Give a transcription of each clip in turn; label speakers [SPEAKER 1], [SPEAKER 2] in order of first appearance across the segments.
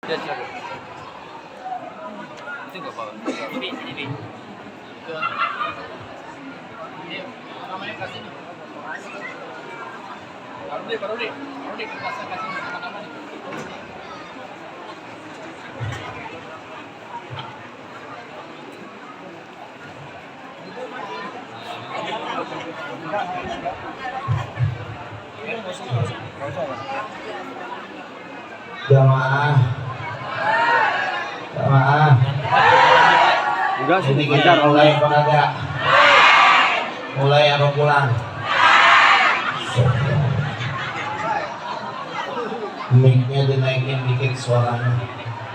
[SPEAKER 1] Itu nggak apa-apa. Ini. Ini namanya kasih nih. Baru deh. Kasih nama nih.
[SPEAKER 2] Jamaah.
[SPEAKER 3] Enggak sih,
[SPEAKER 2] Ini
[SPEAKER 3] lancar.
[SPEAKER 2] kita mulai pengaga. Mulai apa pulang? Mic-nya dinaikin dikit suaranya,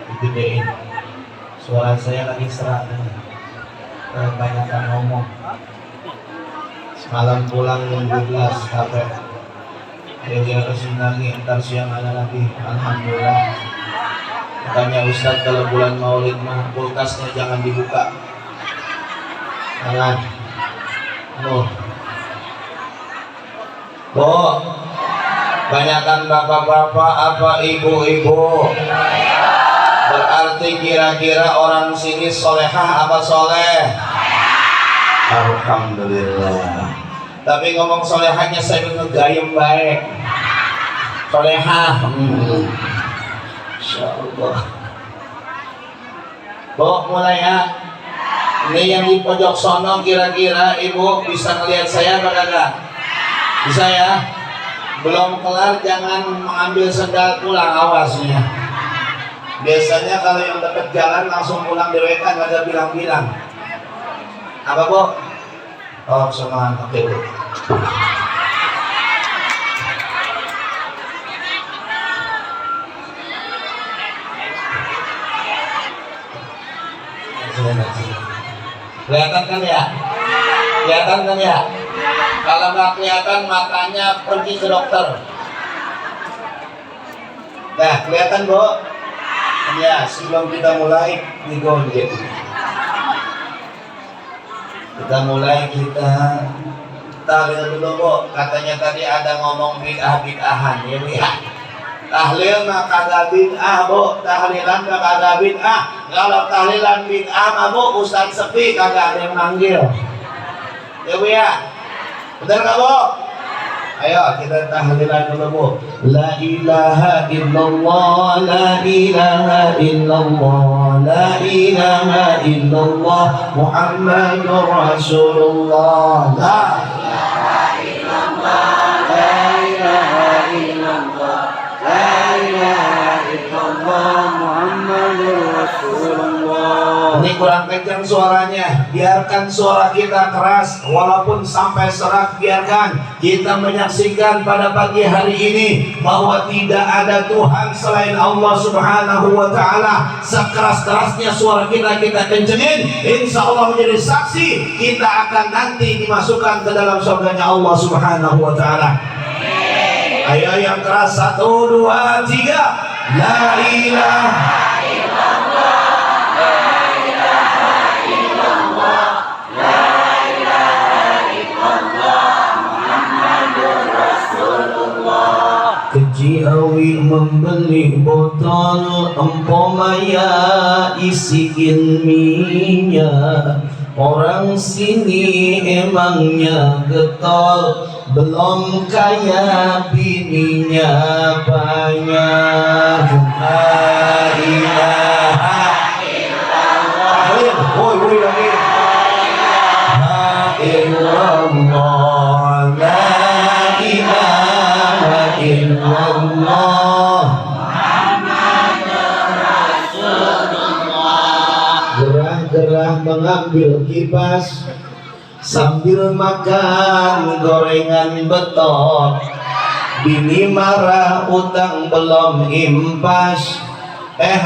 [SPEAKER 2] digedein. Suara saya lagi serak, kebanyakan ngomong. Semalam pulang nunggu gelas capek. Dia kesini lagi, ntar siang ada lagi. Alhamdulillah. Makanya Ustadz kalau bulan Maulid mah kulkasnya jangan dibuka. Jangan. Bu, banyakan bapak-bapak apa ibu-ibu? Berarti kira-kira orang sini solehah apa soleh? Alhamdulillah. Tapi ngomong solehahnya saya ngegayem baik. Solehah. Insyaallah. Bu, mulai ya. Ini yang di pojok sono kira-kira ibu bisa ngelihat saya apa kagak? Bisa ya? Belum kelar jangan mengambil sendal pulang, awasnya. Biasanya kalau yang dekat jalan langsung pulang DWK nggak ada bilang-bilang. Apa Bu? Oh semangat, oke Bu. Kelihatan kan ya? Kelihatan kan ya? Kalau nggak kelihatan matanya pergi ke dokter. Nah, kelihatan Bu? Ya, sebelum kita mulai digonjek. Kita mulai tahlil dulu Bu. Katanya tadi ada ngomong bid'ah-bid'ahan ya Bu ya. Tahlil mah kagak bid'ah Bu, tahlilan mah kagak bid'ah. Kalau tahlilan bid'ah mah Bu, Ustaz sepi kagak ada yang manggil. Ya Bu ya. Benar gak Bu? Ayo kita tahlilan dulu Bu. La ilaha illallah, la ilaha illallah, la ilaha illallah, Muhammadur Rasulullah. La ilaha illallah, la ilaha illallah, la ilaha illallah, Muhammadur Rasulullah. Ini kurang kencang suaranya, biarkan suara kita keras walaupun sampai serak. Biarkan kita menyaksikan pada pagi hari ini bahwa tidak ada Tuhan selain Allah Subhanahu wa Ta'ala. Sekeras-kerasnya suara kita kencengin, insya Allah menjadi saksi kita akan nanti dimasukkan ke dalam surganya Allah Subhanahu wa Ta'ala. Ayo yang keras, 1, 2, 3. La ilaha Kejiawi membeli botol empomaya isi ilminya. Orang sini emangnya getol, belum kaya bininya banyak. La ilaha illallah. Woi lagi. La illallah, la ilaha illallah, Muhammadur Rasulullah. Gerah-gerah mengambil kipas sambil makan gorengan betok. Bini marah utang belum impas,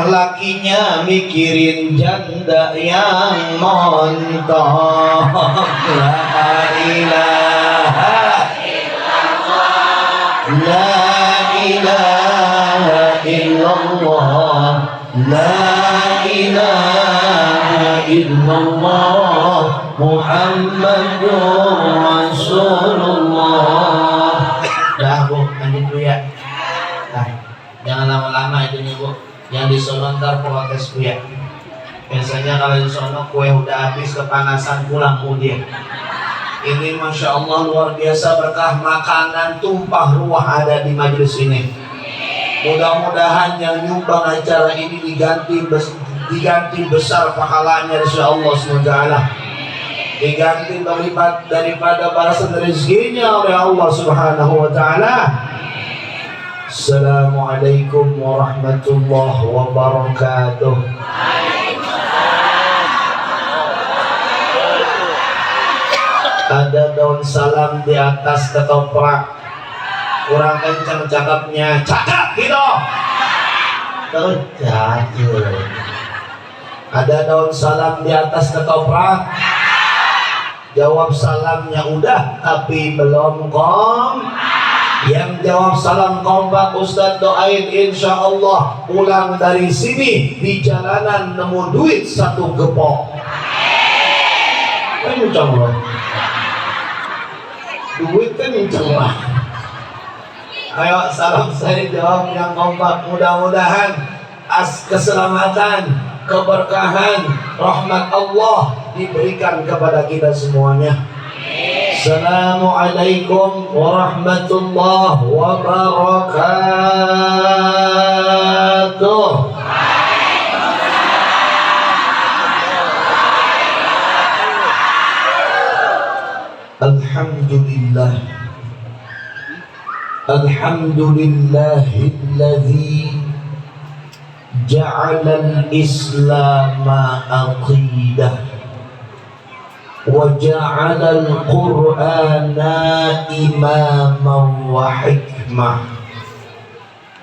[SPEAKER 2] lakinya mikirin janda yang montok. La ilaha La ilaha illallah, la ilaha illallah, Muhammadur Rasulullah. Dah Bu, lanjut dulu ya. Nah, jangan lama-lama itu nih Bu. Yang di sono ntar protes ya. Biasanya kalau di sono kue udah habis kepanasan pulang kemudian. Ini Masya Allah luar biasa berkah, makanan tumpah ruah ada di majelis ini. Mudah-mudahan yang nyumbang acara ini diganti besar pahalanya insya Allah SWT. Diganti daripada balasan rezekinya oleh Allah Subhanahu wa Ta'ala. Assalamualaikum warahmatullahi wabarakatuh. Ada daun salam di atas ketoprak. Kurang kencang cakapnya, cakap gitu. Terus jatuh. Ada daun salam di atas ketoprak. Jawab salamnya udah, tapi belum Yang jawab salam kompak Ustaz doain insya Allah pulang dari sini di jalanan nemu duit 1 gepok. Kencang loh. Duit kan kencang lah. Ayo salam saya jawab yang kompak. Mudah-mudahan keselamatan, keberkahan, rahmat Allah diberikan kepada kita semuanya. Assalamualaikum warahmatullahi wabarakatuh. Alhamdulillah. Alhamdulillahilladzi ja'ala al-islam aqidah wa ja'ala al-qur'ana imaman wa hikmah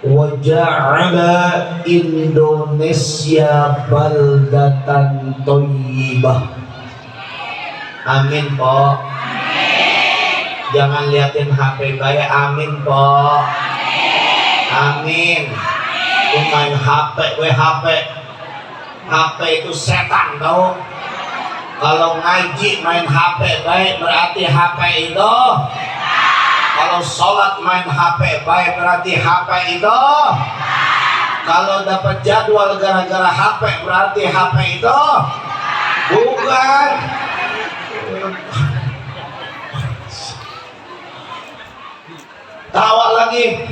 [SPEAKER 2] wa ja'ala Indonesia baldatan thayyibah. Amin po. Jangan liatin HP baik. Amin po. Amin. Itu main HP, HP itu setan tau. Kalau ngaji main HP baik berarti HP itu. Kalau sholat main HP baik berarti HP itu. Kalau dapat jadwal gara-gara HP berarti HP itu. Bukan. Tawa lagi,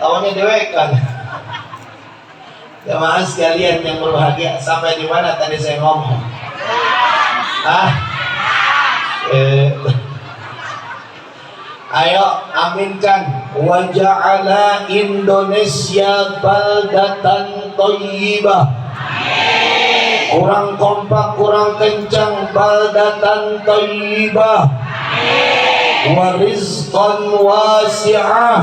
[SPEAKER 2] tawanya dewekan. Jamaah sekalian yang berbahagia, sampai di mana tadi saya ngomong? Ayo aminkan. Wa ja'ala Indonesia baldatan thayyibah. Kurang kompak, kurang kencang, baldatan thayyibah. Wa rizqan wasi'ah.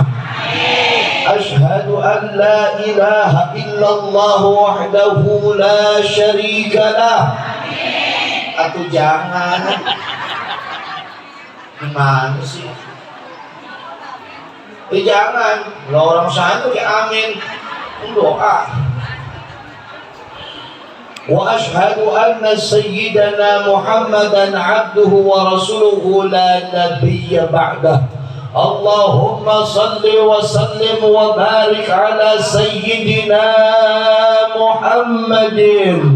[SPEAKER 2] Ashhadu an la ilaha illallah wahdahu la syarika lah. Atau jangan. Gimana sih? Jangan. Kalau orang sana ya amin. Doa. Wa ashhadu anna sayyidana Muhammadan abduhu wa rasuluhu la nabiyya ba'dah. Allahumma salli wa sallim wa barik ala sayyidina Muhammadin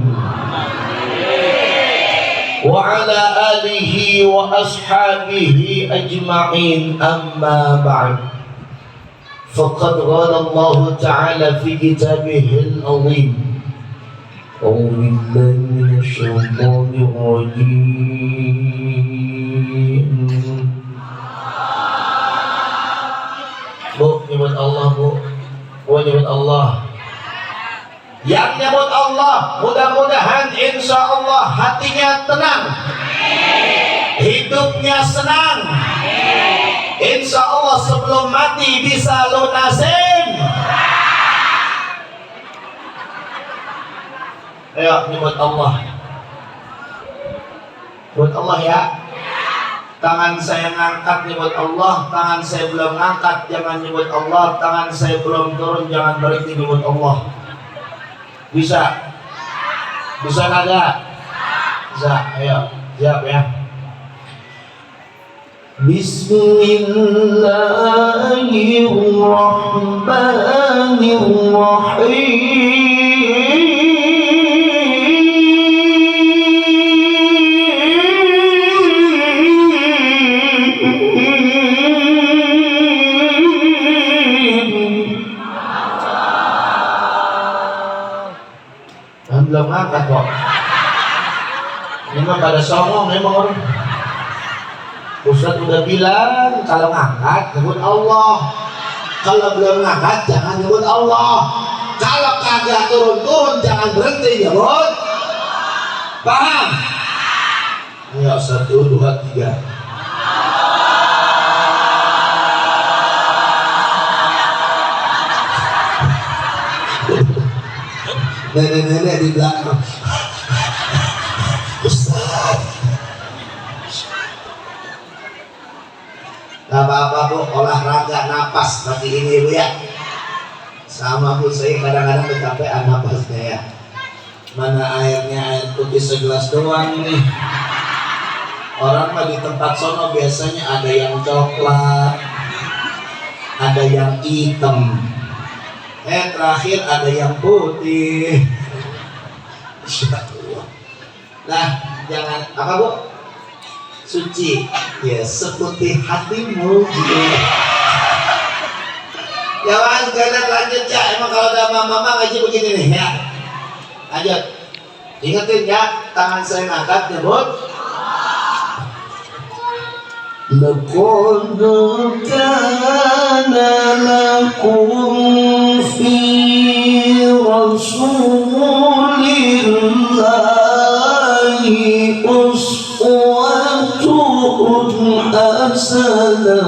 [SPEAKER 2] wa ala alihi wa ashabihi ajma'in, amma ba'd. Faqad qala Allah ta'ala fi kitabihil azim. أعوذ بالله من الشيطان الرجيم. Bu, nyebut Allah bu. Nyebut Allah. Yang nyebut Allah, mudah-mudahan insya Allah hatinya tenang, hidupnya senang. Insya Allah sebelum mati bisa lunasin. Ayo nyebut Allah. Nyebut Allah ya. Tangan saya ngangkat nyebut Allah, tangan saya belum ngangkat jangan nyebut Allah, tangan saya belum turun jangan berhenti nyebut Allah. Bisa? Bisa kagak? Bisa. Ayo, siap ya. Bismillahirrahmanirrahim. belum ngangkat kok. Ini mah pada songong memang orang. Ustaz udah bilang kalau ngangkat nyebut Allah, kalau belum ngangkat jangan nyebut Allah, kalau kagak turun-turun jangan berhenti nyebut. Paham? Ayo 1, 2, 3. Nenek-nenek di belakang. Ustaz. Gak apa-apa Bu, olahraga napas pagi ini Bu ya. Sama Bu, saya kadang-kadang kecapean napasnya ya. Mana airnya, air putih segelas doang nih. Orang mah di tempat sono biasanya ada yang coklat, ada yang hitam, terakhir ada yang putih. Nah, jangan apa Bu? Suci, ya seputih hatimu. Ya mas, kalian lanjut ya. Emang kalau ada mama ngaji begini nih ya. Lanjut. Ingetin ya, tangan saya ngangkat nyebut. لقد كان لكم في رسول الله أسوة حسنة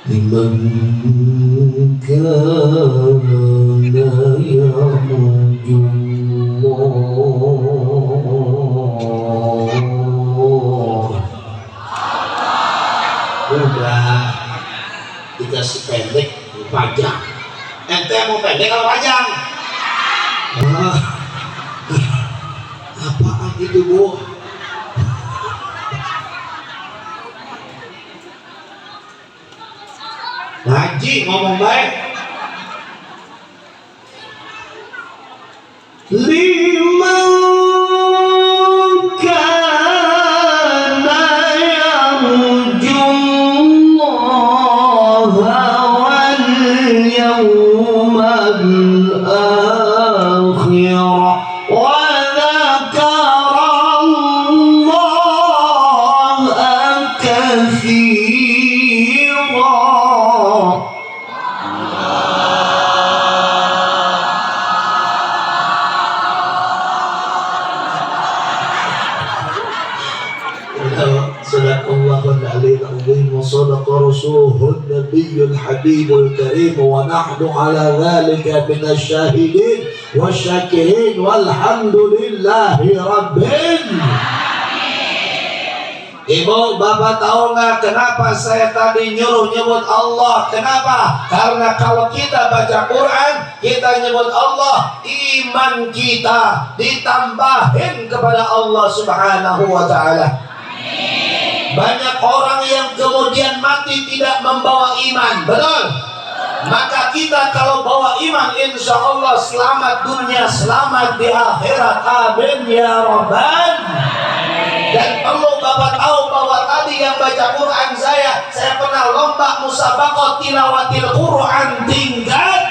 [SPEAKER 2] لمن كان يرجو الله. Udah dikasih pendek panjang. Ente mau pendek kalau panjang? Apaan itu Bu? Ngaji ngomong baik. Liman kana yarjullaha wal yawmal akhir wa dzakara Allaha katsira. وصدق رسوله النبي الحبيب الكريم ونحن على ذلك من الشاهدين والشاكرين والحمد لله رب Ibu, Bapak tahu nggak kenapa saya tadi nyuruh nyebut Allah? Kenapa? Karena kalau kita baca Quran, kita nyebut Allah, iman kita ditambahin kepada Allah Subhanahu wa Ta'ala. Banyak orang yang kemudian mati tidak membawa iman, betul? Maka kita kalau bawa iman, insya Allah selamat dunia, selamat di akhirat. Amin ya Rabbal. Dan perlu Bapak tahu bahwa tadi yang baca Quran saya pernah lomba musabaqah tilawatil Quran tingkat.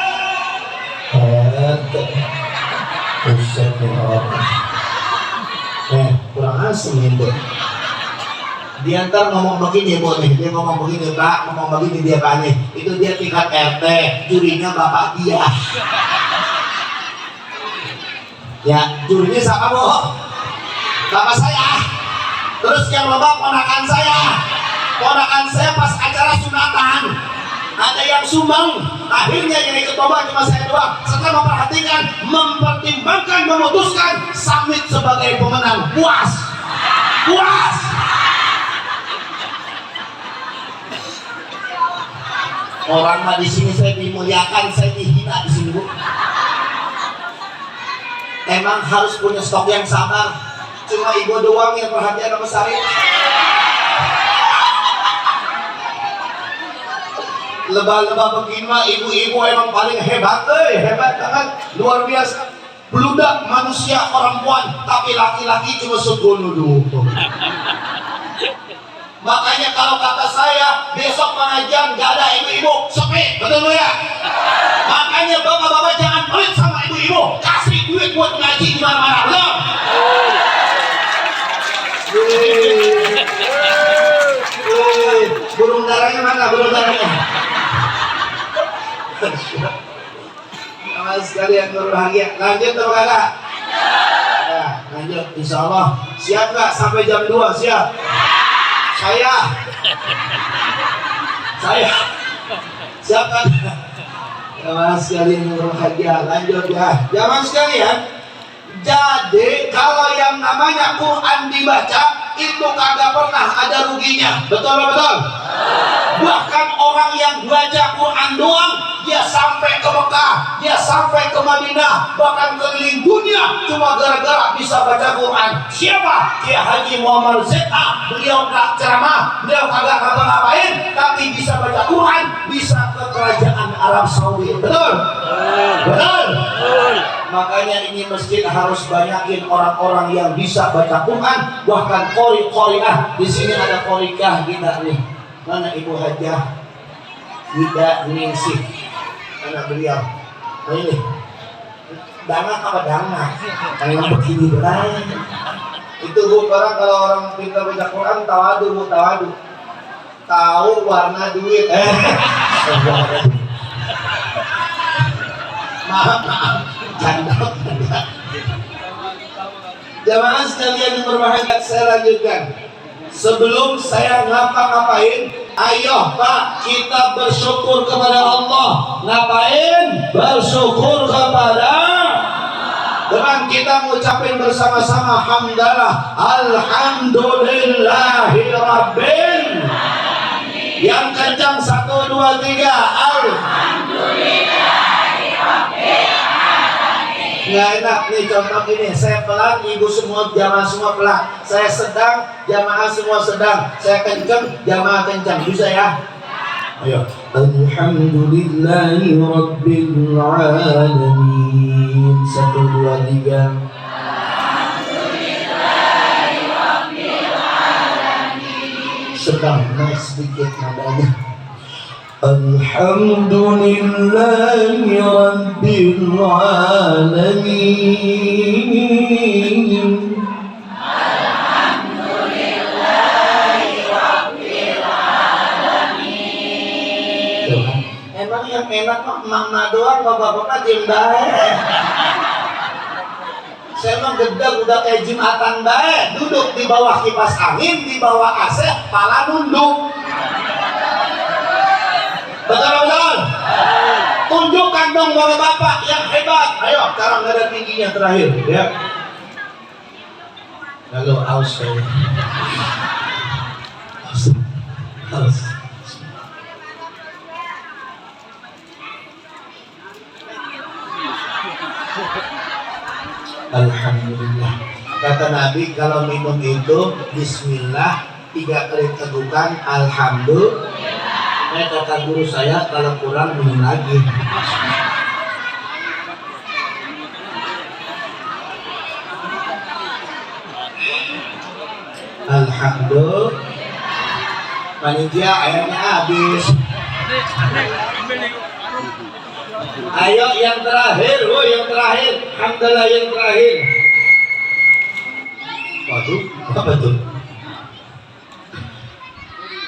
[SPEAKER 2] Kurang asing itu. Dia ntar ngomong begini Bu nih, dia ngomong begini Pak, ngomong begini dia Pak nih, itu dia tingkat RT, jurinya Bapak dia. Ya, jurinya siapa Bu? Bapak saya. Terus yang lomba ponakan saya pas acara sunatan, ada yang sumbang, akhirnya yang ikut lomba cuma saya doang. Setelah mempertimbangkan, memutuskan, Samit sebagai pemenang. Puas. Orang mah di sini saya dimuliakan, saya dihina di sini Bu. Emang harus punya stok yang sabar. Cuma ibu doang yang perhatian sama saya. Lebah-lebah begini mah ibu-ibu emang paling hebat, hebat banget, luar biasa. Beludak manusia perempuan, tapi laki-laki cuma segunuduh. Makanya kalau kata saya besok pengajian gak ada ibu-ibu, sepi, betul ya? Makanya bapak-bapak jangan pelit sama ibu-ibu, kasih duit buat ngaji di mana-mana, betul? Burung darahnya mana? Burung darahnya? Sama sekali yang berbahagia. Lanjut atau enggak? Ya, lanjut. Insya Allah. Siap nggak sampai jam 2? Siap? Saya. Siap kan? Sama sekali yang berbahagia. Lanjut ya. Jangan sekalian. Jadi kalau yang namanya Quran dibaca itu kagak pernah ada ruginya. Betul? Bahkan orang yang baca Quran doang dia sampai ke Mekah, dia sampai ke Madinah, bahkan keliling dunia cuma gara-gara bisa baca Quran. Siapa? Kiai Haji Muhammad Z.A. Beliau tak ceramah, beliau kagak ngapa-ngapain, tapi bisa baca Quran, bisa ke kerajaan Arab Saudi. Betul? Makanya ini masjid harus banyakin orang-orang yang bisa baca Quran, bahkan qori-qoriah. Di sini ada qorikah kita nih. Mana Ibu Hajah Wida Ningsih, anak beliau. Nah ini dana apa dana? Kayak begini berai. Itu Bu, orang kalau orang pintar baca Quran tawadu. Tahu warna duit. Maaf. Canda. Jamaah sekalian yang berbahagia, saya lanjutkan. Sebelum saya ngapa-ngapain, ayo Pak, kita bersyukur kepada Allah. Ngapain? Bersyukur kepada dengan kita mengucapkan bersama-sama hamdalah, alhamdulillahi rabbil. Yang kencang 1, 2, 3, alhamdulillahi rabbil. Nggak enak nih contoh ini, saya pelan, ibu semua, jamaah semua pelan. Saya sedang, jamaah semua sedang. Saya kencang, jamaah kencang. Bisa ya? Ayo. Alhamdulillahi rabbil alamin. 1, 2, 3. Alhamdulillahi rabbil alamin. Sedang, naik sedikit nadanya. Alhamdulillahi rabbil alamin. Alhamdulillahi rabbil alamin. Emang yang enak mah makna doang, bapak-bapak diem baik. Saya mah gedeg udah kayak Jumatan baik, duduk di bawah kipas angin, di bawah AC, pala nunduk. Betul. Tunjukkan dong bapak-bapak yang hebat. Ayo, sekarang nada tingginya terakhir, ya. Lalu aus saya. Aus. Alhamdulillah. Kata Nabi kalau minum itu Bismillah 3 kali tegukan Alhamdulillah. Kata guru saya kalau kurang minum lagi. Alhamdulillah. Panitia airnya habis. Ayo yang terakhir, yang terakhir. Alhamdulillah yang terakhir. Waduh, apa tuh?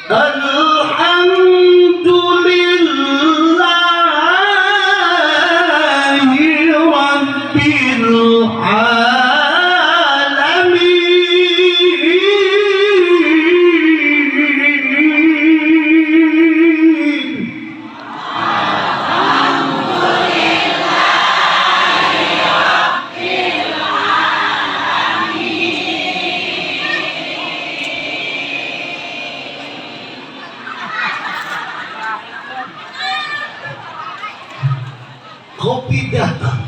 [SPEAKER 2] Alhamdulillahi rabbil alamin. Kopi datang.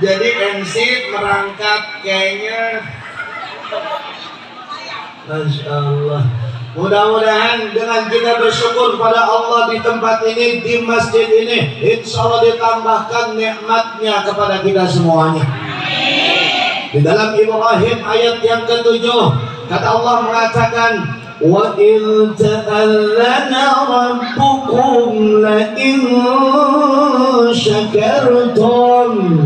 [SPEAKER 2] Jadi MC merangkap kayaknya. Masya Allah. Mudah-mudahan dengan kita bersyukur pada Allah di tempat ini, di masjid ini, insya Allah ditambahkan nikmatnya kepada kita semuanya. Di dalam Ibrahim ayat yang ke-7, Kata Allah mengatakan, wa in ta'allana rabbukum la in syakartum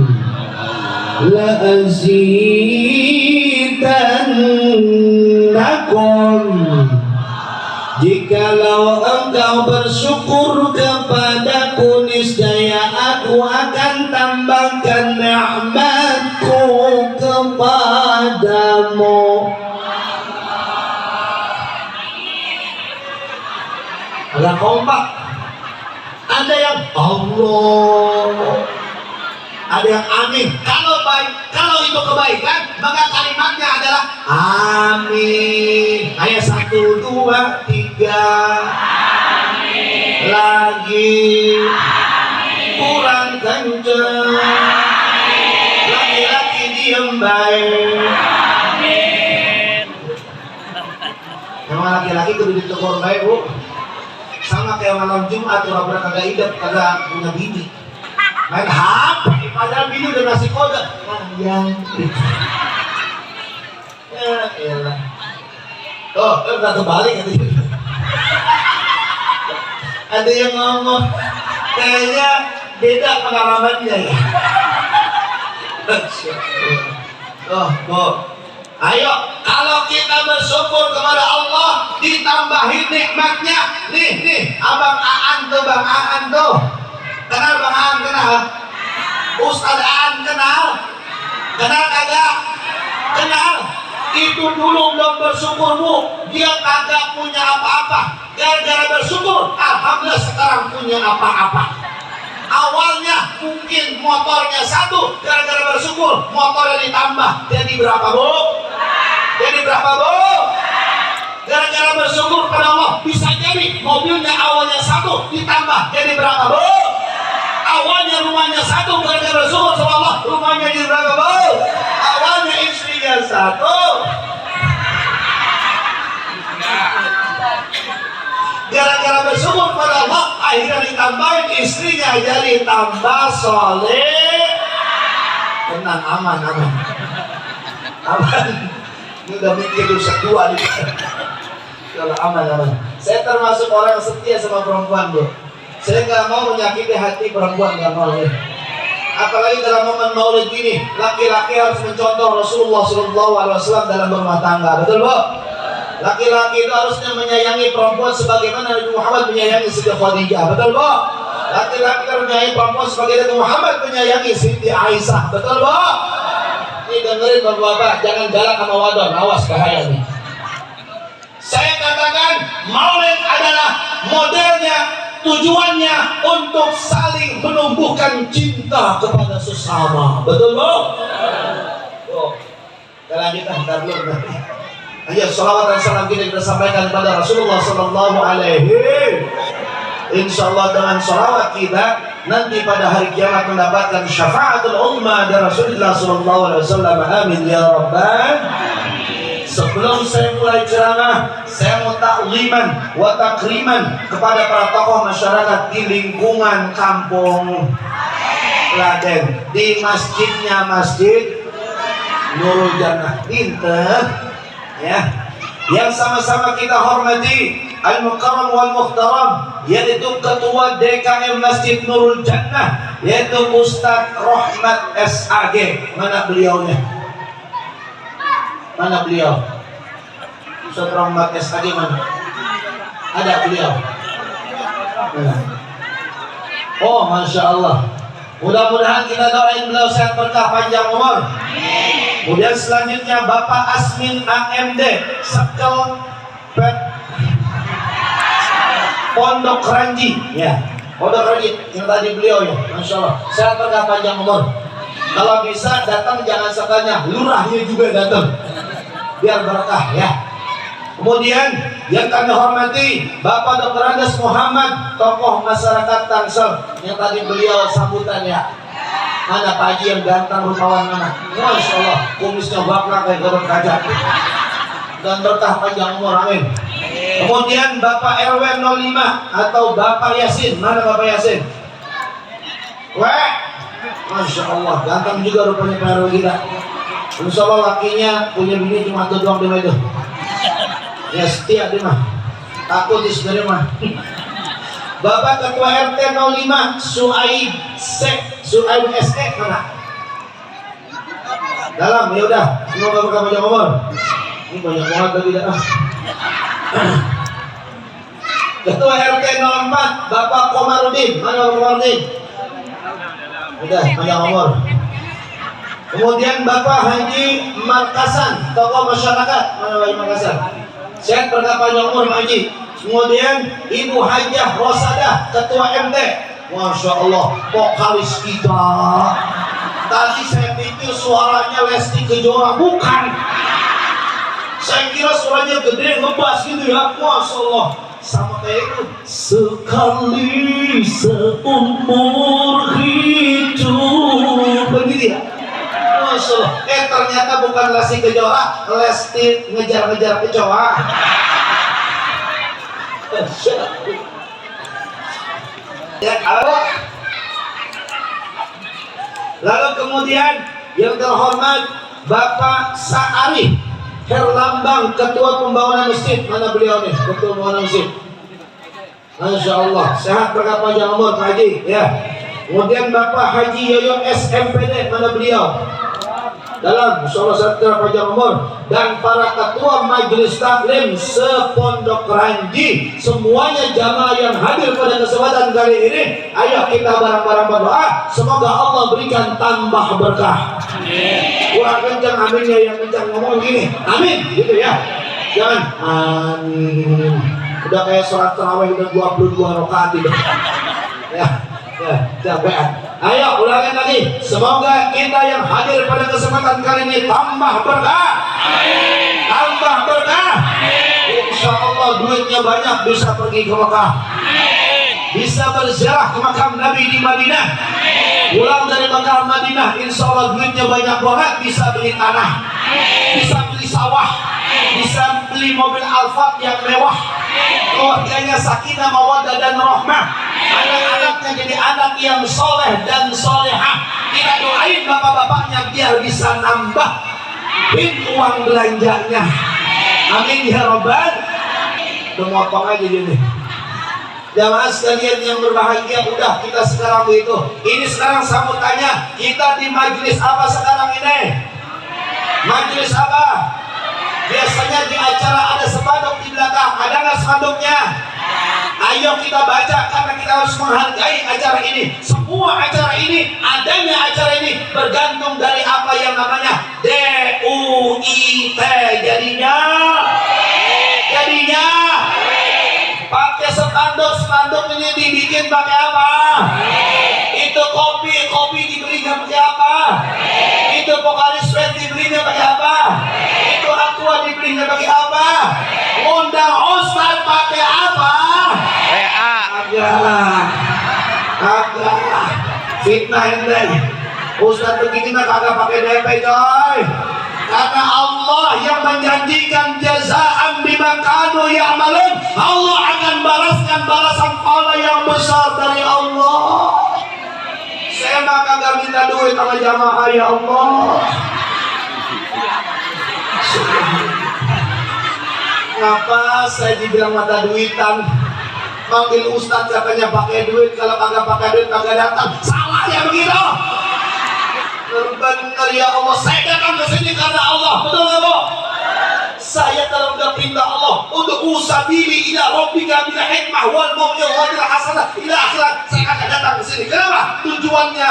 [SPEAKER 2] la azidannakum. Jikalau engkau bersyukur kepadaku, niscaya aku akan tambahkan nikmatku kepadamu. Ada kompak, ada yang Allah, ada yang amin. Kalau baik, kalau itu kebaikan, maka kalimatnya adalah amin. Ayat 1, 2, 3. Amin. Lagi. Amin. Kurang kencang. Laki-laki diem baik. Amin. Memang laki-laki kudu ditegur baik, Bu. Sama kayak malam Jumat, orang kagak hidup, kagak punya bini. Main HP, padahal bini udah ngasih kode. Yang ya elah. Oh, udah terbalik katanya. Ada yang ngomong, kayaknya beda pengalamannya ya. Oh, Bu. Ayo, kalau kita bersyukur kepada Allah, ditambahin nikmatnya. Nih, abang Aan tuh, Bang Aan tuh. Kenal Bang Aan, kenal? Ustaz Aan kenal? Kenal kagak? Kenal? Itu dulu belum bersyukur, Bu. Dia kagak punya apa-apa. Gara-gara bersyukur, alhamdulillah sekarang punya apa-apa. Awalnya mungkin motornya 1, gara-gara bersyukur motornya ditambah. Jadi berapa, Bu? Jadi berapa, Bu? Gara-gara bersyukur pada Allah, bisa jadi mobilnya awalnya 1 ditambah. Jadi berapa, Bu? Awalnya rumahnya 1, gara-gara bersyukur sama Allah, rumahnya jadi berapa, Bu? Awalnya istrinya 1, gara-gara bersyukur pada Allah, akhirnya ditambahin istrinya jadi tambah soleh. Tenang, aman. Ini udah mikir dosa 2 nih. Kalau aman. Saya termasuk orang yang setia sama perempuan, Bu. Saya nggak mau menyakiti hati perempuan, nggak mau ya. Apalagi dalam momen maulid ini, laki-laki harus mencontoh Rasulullah SAW dalam berumah tangga, betul, Bu? Laki-laki itu harusnya menyayangi perempuan sebagaimana Nabi Muhammad menyayangi Siti Khadijah, betul, Bu? Laki-laki harus menyayangi perempuan sebagaimana Nabi Muhammad menyayangi Siti Aisyah, betul, Bu? Ini dengerin Bapak-bapak, jangan galak sama wadon, awas bahaya nih. Saya katakan maulid adalah modelnya, tujuannya untuk saling menumbuhkan cinta kepada sesama, betul, Bu? Oh, kita lanjutkan belum nanti. Ayo salawat dan salam kita sampaikan kepada Rasulullah Sallallahu Alaihi. Insyaallah dengan salawat kita nanti pada hari kiamat mendapatkan syafaatul uzma dari Rasulullah Sallallahu Alaihi Wasallam. Amin ya rabbal. Sebelum saya mulai ceramah, saya mau takliman wa takriman kepada para tokoh masyarakat di lingkungan kampung Klaten, di masjidnya Masjid Nurul Jannah. Pinter ya, yang sama-sama kita hormati Al-Mukarram wal-Muhtaram, yaitu Ketua DKM Masjid Nurul Jannah, yaitu Ustadz Rahmat SAG. Mana beliaunya? Mana beliau? Ustadz Rahmat SAG mana? Ada beliau? Mana? Oh, Masya Allah. Mudah-mudahan kita doain beliau sehat berkah panjang umur. Kemudian selanjutnya Bapak Asmin AMD Sekel Pondok Ranji, ya, Pondok Ranji yang tadi beliau ya, Masya Allah, sehat berkah panjang umur. Kalau bisa datang jangan sekalinya, lurahnya juga datang, biar berkah ya. Kemudian yang kami hormati Bapak Dr. Andes Muhammad, tokoh masyarakat Tangsel, yang tadi beliau sambutan ya. Mana Pak Haji yang ganteng rupawan mana? Masya Allah, kumisnya bakrak kayak goreng kaca. Dan berkah panjang umur, amin. Kemudian Bapak RW 05 atau Bapak Yasin, mana Bapak Yasin? Weh, Masya Allah, ganteng juga rupanya Pak RW kita. Insya Allah lakinya punya bini cuma itu doang di meja. Ya setia dia mah. Takut di sebenarnya mah. Bapak Ketua RT 05 Suaib Suaib SE mana? Dalam ya udah. Semoga berkah panjang umur. Ini banyak banget tadi dah. Ketua RT 04 Bapak Komarudin. Mana Bapak Komarudin? Udah panjang umur. Kemudian Bapak Haji Markasan, tokoh masyarakat. Mana Haji Markasan? Sehat berkah panjang umur Pak Haji. Kemudian Ibu Hajah Rosadah, Ketua MT. Masya Allah, vokalis kita. Tadi saya pikir suaranya Lesti Kejora, bukan. Saya kira suaranya gede ngebas gitu ya. Masya Allah, sama kayak itu. Sekali seumur hidup, begitu ya. Masya Allah. Ternyata bukan Lesti Kejora, Lesti ngejar-ngejar kecoa. Ya, lalu kemudian yang terhormat Bapak Sa'ari Herlambang, Ketua Pembangunan Masjid. Mana beliau nih? Ketua Pembangunan Masjid. Masya Allah, sehat berkah panjang umur Pak Haji ya. Kemudian Bapak Haji Yoyo SMPD. Mana beliau? Dalam insyaallah sehat panjang umur. Dan para ketua majelis taklim sepondok Ranji, semuanya jamaah yang hadir pada kesempatan kali ini, ayo kita bareng-bareng berdoa semoga Allah berikan tambah berkah. Amin. Kurang kencang aminnya, yang kencang ngomong gini amin gitu ya, jangan amin. Udah kayak sholat tarawih udah 22 rakaat gitu ya. Capean. Ayo ulangi lagi. Semoga kita yang hadir pada kesempatan kali ini tambah berkah. Amin. Tambah berkah. Insya Allah duitnya banyak, bisa pergi ke Mekah. Bisa berziarah ke makam Nabi di Madinah. Pulang dari makam Madinah, insya Allah duitnya banyak banget, bisa beli tanah, bisa beli sawah, bisa beli mobil Alphard yang mewah. Keluarganya sakinah mawaddah dan rahmah. Anak-anaknya jadi anak yang soleh dan solehah. Kita doain bapak-bapaknya biar bisa nambah uang belanjanya. Amin ya robbal. Udah motong aja gini. Jamaah sekalian yang berbahagia, udah kita sekarang begitu. Ini sekarang sambutannya. Kita di majelis apa sekarang ini? Majelis apa? Biasanya di acara ada spanduk di belakang. Ada nggak spanduknya? Ayo kita baca, karena kita harus menghargai acara ini. Semua acara ini, adanya acara ini bergantung dari apa yang namanya DUIT. Jadinya pakai spanduk ini dibikin pakai apa? Itu kopi dibelinya pakai apa? Itu vokalis band dibelinya pakai apa? Itu aqua dibelinya pakai apa? Undang ustaz pakai apa? Agak fitnah ini. Ustaz begini mah kagak pakai DP coy. Karena Allah yang menjanjikan jazaan bima kanu ya'malun. Allah akan balaskan balasan pahala yang besar dari Allah. Saya mah kagak minta duit sama jamaah ya Allah. Ngapa saya dibilang mata duitan? Panggil ustaz katanya pakai duit, kalau kagak pakai duit kagak datang. Salah ya begitu. Benar ya Allah, saya datang ke sini karena Allah, betul nggak Bu? Saya kalau udah perintah Allah untuk usabili ila rabbika bil hikmah wal mau'izatil hasanah ila akhirat, saya akan datang ke sini. Kenapa? Tujuannya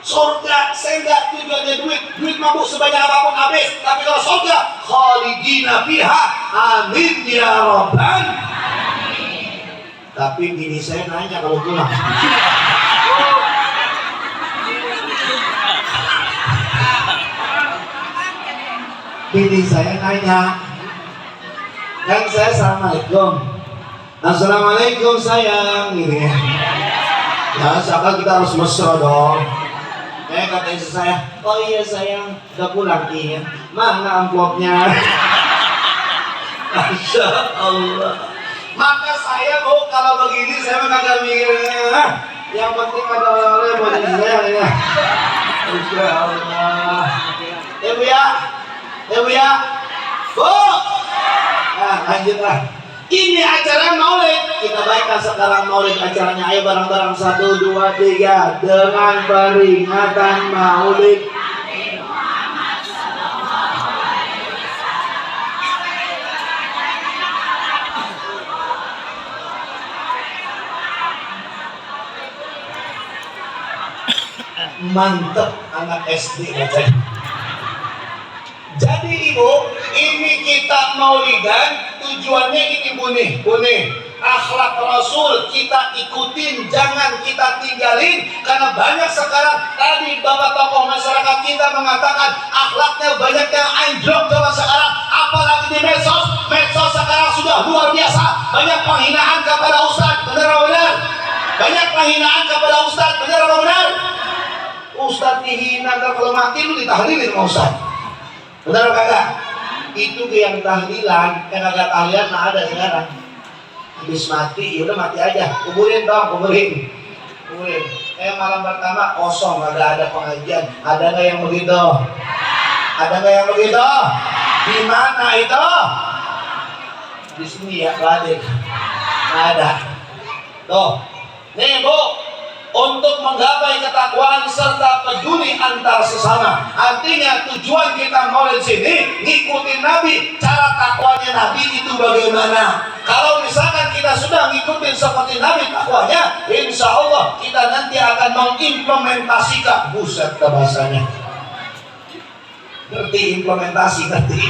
[SPEAKER 2] surga. Saya enggak tujuannya duit mabuk sebanyak apapun habis, tapi kalau surga khalidina fiha, amin ya rabbal. Tapi bini saya nanya kalau pulang, bini saya nanya, kan saya assalamualaikum sayang gitu ya. Ya seakan kita harus mesra dong. Kata istri saya, oh iya sayang, udah pulang. Iya, mana amplopnya? Masya Allah. Maka saya kalau begini saya kagak mikir, yang penting ada oleh-oleh buat istri saya ya. Insya Allah. Ya Bu ya, ya Bu ya, Bu. Nah, lanjutlah. Ini acara maulid. Kita baikkan sekarang maulid acaranya. Ayo bareng-bareng 1, 2, 3 dengan peringatan maulid. Mantep anak SD katanya. Jadi Ibu, ini kita maulidan tujuannya ini Bu nih, akhlak Rasul kita ikutin, jangan kita tinggalin. Karena banyak sekarang, tadi Bapak tokoh masyarakat kita mengatakan akhlaknya banyak yang anjlok zaman sekarang. Apalagi di medsos sekarang sudah luar biasa. Banyak penghinaan kepada Ustadz, benar-benar. Banyak penghinaan kepada Ustadz, benar-benar. Ustadz dihina, kalau mati lu ditahlilin sama Ustadz. Benar kagak? Itu yang tahlilan, yang kagak tahlilan nah ada sekarang. Habis mati, ya udah mati aja. Kuburin dong, kuburin. Malam pertama kosong, kagak ada pengajian. Ada nggak yang begitu? Ada nggak yang begitu? Di mana itu? Di sini ya, Raden. Nggak ada. Tuh, nih Bu. Untuk menggapai ketakwaan serta peduli antar sesama. Artinya tujuan kita maulid sini ngikutin Nabi. Cara takwanya Nabi itu bagaimana? Kalau misalkan kita sudah ngikutin seperti Nabi takwanya, insya Allah kita nanti akan mengimplementasikan. Buset bahasanya. Ngerti implementasi nanti.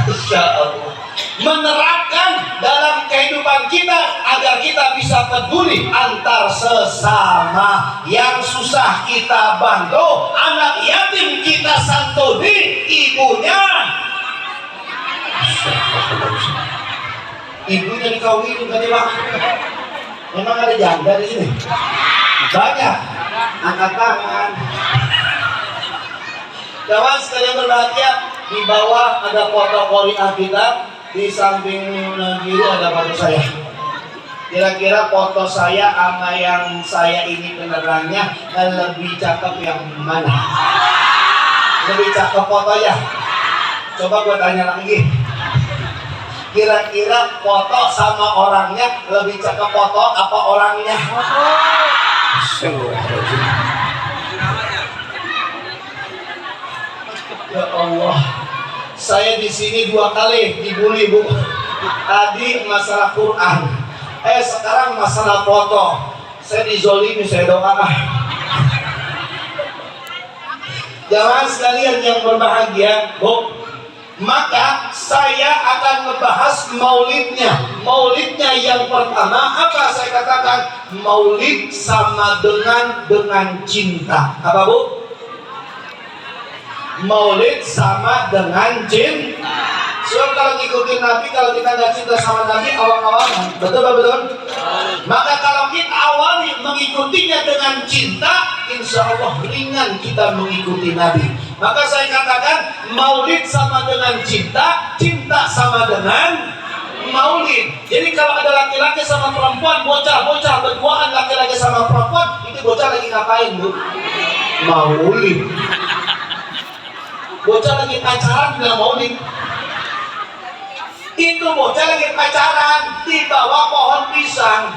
[SPEAKER 2] Insya Allah. Menerapkan dalam kehidupan kita agar kita bisa peduli antar sesama. Yang susah kita bantu, anak yatim kita santuni ibunya. Ibunya dikawinin tadi Pak. Memang ada janda di sini. Banyak. Angkat tangan. Kawan sekalian berbahagia, di bawah ada foto Qori'ah kita. Di samping kiri ada foto saya. Kira-kira foto saya sama yang saya ini benerannya lebih cakep yang mana? Lebih cakep fotonya? Coba gue tanya lagi. Kira-kira foto sama orangnya lebih cakep foto apa orangnya? Ya Allah. Saya di sini 2 kali dibully Bu. Tadi masalah Quran, sekarang masalah foto. Saya dizolimi, saya doakan. Jamaah sekalian yang berbahagia, Bu, maka saya akan membahas maulidnya. Maulidnya yang pertama apa saya katakan? Maulid sama dengan cinta. Apa Bu? Maulid sama dengan cinta. Sebab kalau ngikutin Nabi, kalau kita nggak cinta sama Nabi, awang-awangan. Betul Pak, betul? Maka kalau kita awali mengikutinya dengan cinta, insya Allah ringan kita mengikuti Nabi. Maka saya katakan maulid sama dengan cinta, cinta sama dengan maulid. Jadi kalau ada laki-laki sama perempuan, bocah-bocah berduaan laki-laki sama perempuan, itu bocah lagi ngapain Bu? Maulid. Bocah lagi pacaran bilang maulid. Itu bocah lagi pacaran di bawah pohon pisang.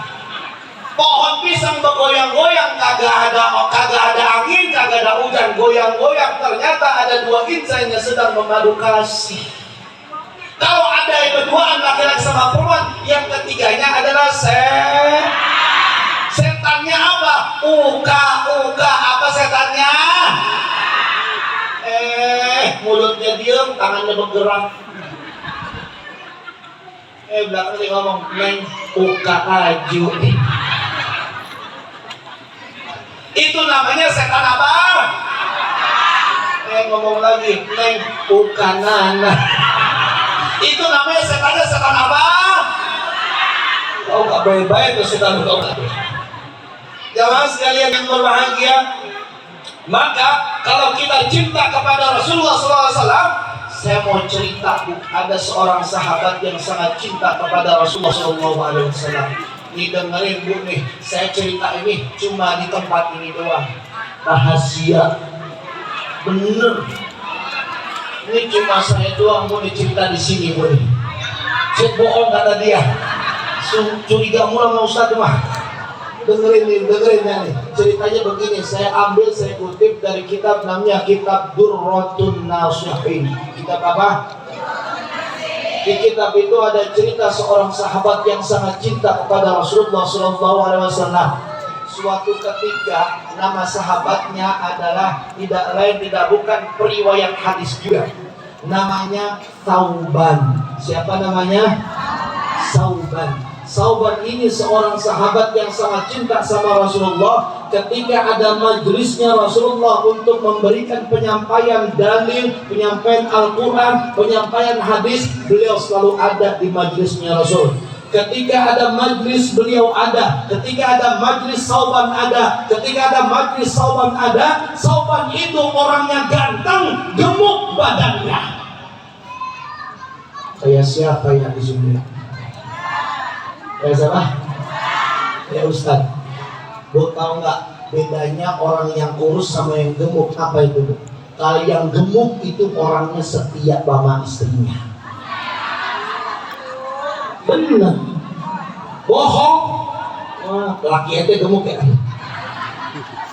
[SPEAKER 2] Pohon pisang bergoyang-goyang, kagak ada angin, kagak ada hujan, goyang-goyang. Ternyata ada 2 insan yang sedang memadu kasih. Kalau ada yang berduaan laki-laki sama perempuan, yang ketiganya adalah setannya apa? Uka apa setannya? Mulutnya diam, tangannya bergerak. Belakang dia ngomong, Neng uka aju nih. Itu namanya setan apa? Ngomong lagi, Neng uka nana. Itu namanya setan apa? Kau gak baik-baik tuh setan kau. Jamaah sekalian yang berbahagia, maka kalau kita cinta kepada Rasulullah SAW, saya mau cerita Bu, ada seorang sahabat yang sangat cinta kepada Rasulullah SAW. Nih dengerin Bu nih, saya cerita ini cuma di tempat ini doang. Rahasia Bener. Ini cuma saya doang mau dicerita di sini boleh. Saya bohong kata dia. Curiga mula sama Ustaz mah. Dengerin nih. Ceritanya begini, saya kutip dari kitab namanya Kitab Durratun Nasihin. Kitab apa? Di kitab itu ada cerita seorang sahabat yang sangat cinta kepada Rasulullah SAW. Suatu ketika nama sahabatnya adalah tidak bukan periwayat hadis juga. Namanya Sauban. Siapa namanya? Sauban ini seorang sahabat yang sangat cinta sama Rasulullah. Ketika ada majelisnya Rasulullah untuk memberikan penyampaian dalil, penyampaian Al-Quran, penyampaian hadis, beliau selalu ada di majelisnya Rasul. Ketika ada majlis beliau ada, ketika ada majlis Sauban ada, ketika ada majlis Sauban ada. Sauban itu orangnya ganteng, gemuk badannya. Kayak siapa yang di sini? Kayak siapa? Ya Ustaz. Bu tahu nggak bedanya orang yang kurus sama yang gemuk? Apa itu Bu? Kalau yang gemuk itu orangnya setia sama istrinya. Benar. Bohong. Wah, laki itu gemuk ya.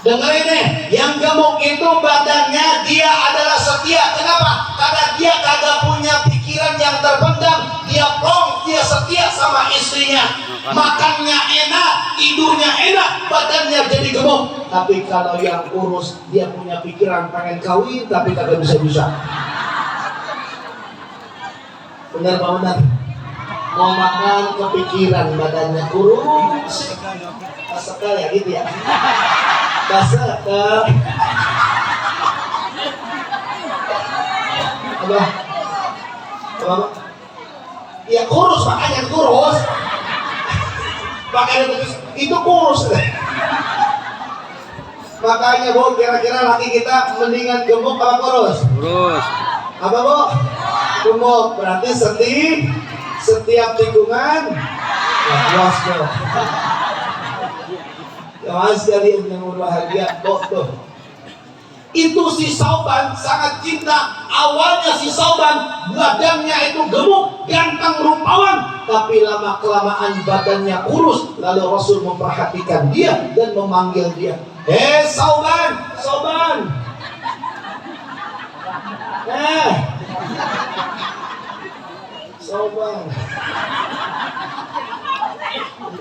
[SPEAKER 2] Dengerin nih, yang gemuk itu badannya dia adalah setia. Kenapa? Karena dia kagak punya pikiran yang terpendam. Dia plong, dia setia sama istrinya. Makannya enak, tidurnya enak, badannya jadi gemuk. Tapi kalau yang kurus, dia punya pikiran pengen kawin tapi kagak bisa-bisa. Benar Pak Benar? Mau makan kepikiran badannya kurus. Sekali ya gitu ya. Apa? Ya kurus, makanya kurus. Makanya itu kurus. Makanya Bu, kira-kira laki kita mendingan gemuk apa kurus? Kurus. Apa Bu? Gemuk, berarti setiap tikungan ya puas tuh. Jamaah sekalian yang berbahagia, tuh. Itu si Sauban sangat cinta. Awalnya si Sauban badannya itu gemuk, ganteng, rupawan, tapi lama kelamaan badannya kurus. Lalu Rasul memperhatikan dia dan memanggil dia, Sauban. Sauban.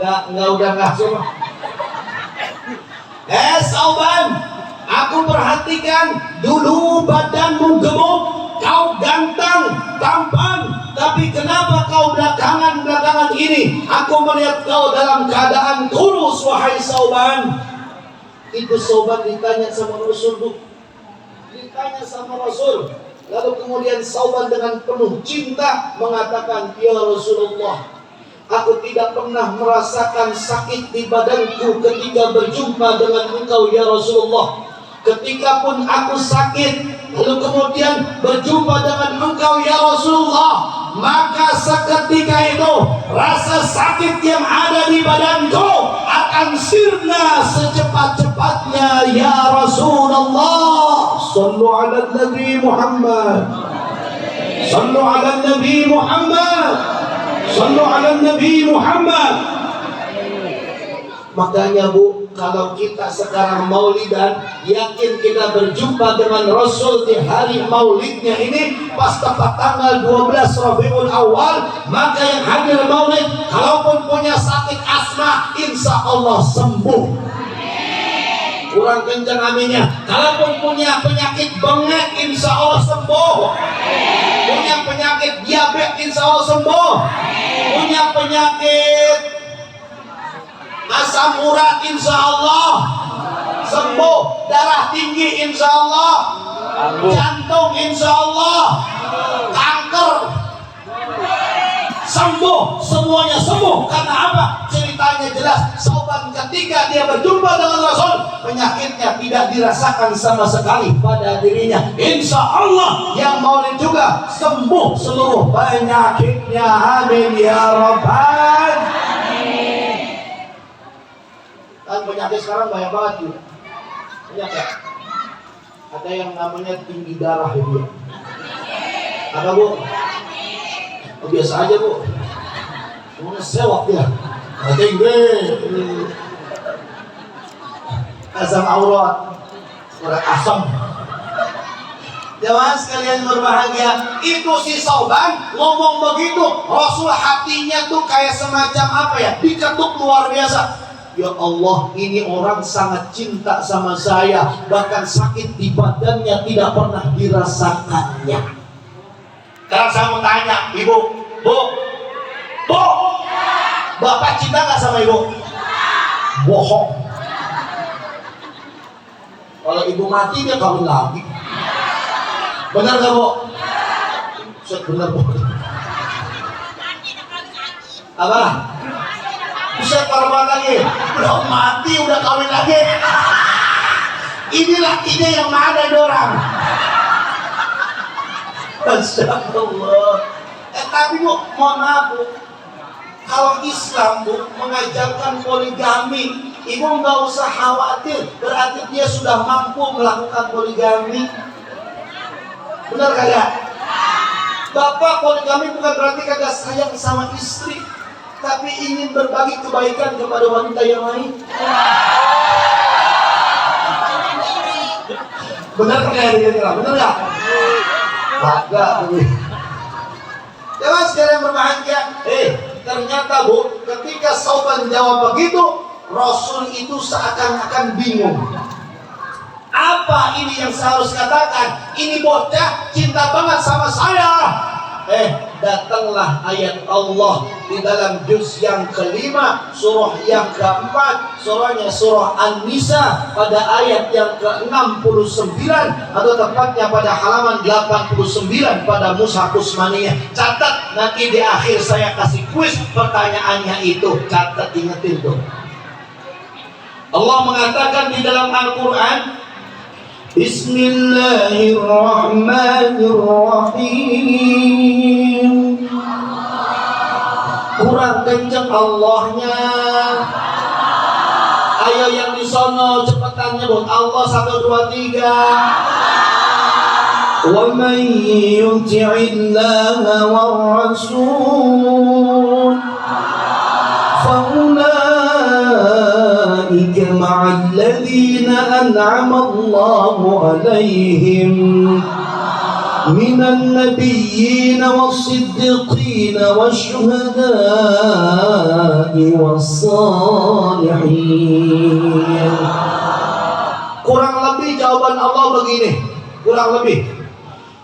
[SPEAKER 2] Enggak semua. Sauban, aku perhatikan dulu badanmu gemuk, kau ganteng, tampan, tapi kenapa kau belakangan ini aku melihat kau dalam keadaan kurus, wahai Sauban. Itu Sauban ditanya sama Rasul, lalu kemudian Sauban dengan penuh cinta mengatakan, ya Rasulullah, aku tidak pernah merasakan sakit di badanku ketika berjumpa dengan engkau ya Rasulullah. Ketika pun aku sakit, lalu kemudian berjumpa dengan engkau ya Rasulullah, maka seketika itu rasa sakit yang ada di badanku akan sirna secepat-cepatnya ya Rasulullah. Sallu ala Nabi Muhammad. Sallu ala Nabi Muhammad. Sallu ala Nabi Muhammad. Makanya Bu, kalau kita sekarang maulidan, yakin kita berjumpa dengan Rasul di hari maulidnya ini pas tepat tanggal 12 Rabiul Awal, maka yang hadir maulid kalaupun punya sakit asma, insya Allah sembuh. Kurang kencang aminnya. Kalaupun punya penyakit bengek, insya Allah sembuh. Punya penyakit diabetes, insya Allah sembuh. Punya penyakit asam urat, insya Allah sembuh. Darah tinggi, insya Allah. Jantung, insya Allah. Kanker sembuh. Semuanya sembuh. Karena apa? Ceritanya jelas. Sauban ketika dia berjumpa dengan Rasul, penyakitnya tidak dirasakan sama sekali pada dirinya. Insya Allah yang maulid juga sembuh seluruh penyakitnya. Amin ya Rabbal. Kan penyakit sekarang banyak banget juga. Banyak ya? Ada yang namanya tinggi darah Ibu. Ada Bu? Oh, biasa aja Bu. Cuma sewak ya. Tinggi. Asam aurat. Surat asam. Jemaah sekalian berbahagia, itu si Sauban ngomong begitu, Rasul hatinya tuh kayak semacam apa ya, diketuk luar biasa. Ya Allah, ini orang sangat cinta sama saya, bahkan sakit di badannya tidak pernah dirasakannya. Sekarang saya mau tanya, Ibu, Bu, Bapak cinta nggak sama Ibu? Bohong. Kalau Ibu mati dia kawin lagi. Benar gak Bu? Benar Bu. Apa? Bisa korban lagi. Belum mati udah kawin lagi. Ini lakinya yang mana dorang? Masya Allah. Tapi Bu, mohon maaf Bu, kalau Islam Bu mengajarkan poligami, Ibu nggak usah khawatir. Berarti dia sudah mampu melakukan poligami. Benar kagak? Bapak poligami bukan berarti kagak sayang sama istri, tapi ingin berbagi kebaikan kepada wanita yang lain. Benar kagak? Benar nggak? Kagak. Jangan sekalian berbahagia. Ternyata Bu, ketika Sauban jawab begitu, Rasul itu seakan-akan bingung. Apa ini yang saya harus katakan? Ini bocah cinta banget sama saya. Datanglah ayat Allah di dalam juz yang kelima, surah yang keempat, surahnya surah An-Nisa pada ayat yang ke-69 atau tepatnya pada halaman 89 pada Mushaf Usmaniyah. Catat, nanti di akhir saya kasih kuis pertanyaannya itu. Catat, ingetin tuh. Allah mengatakan di dalam Al-Qur'an, Bismillahirrahmanirrahim. Kurang kenceng Allahnya. Ayo yang di sono cepetan nyebut Allah 1 2 3. Wa man yuti'illaha war rasul fa ulaika ma'al ladzina an'ama Allahu 'alaihim minan nabiyyin was-siddiqin wasyuhada'i was-salihin. Kurang lebih jawaban Allah begini, kurang lebih.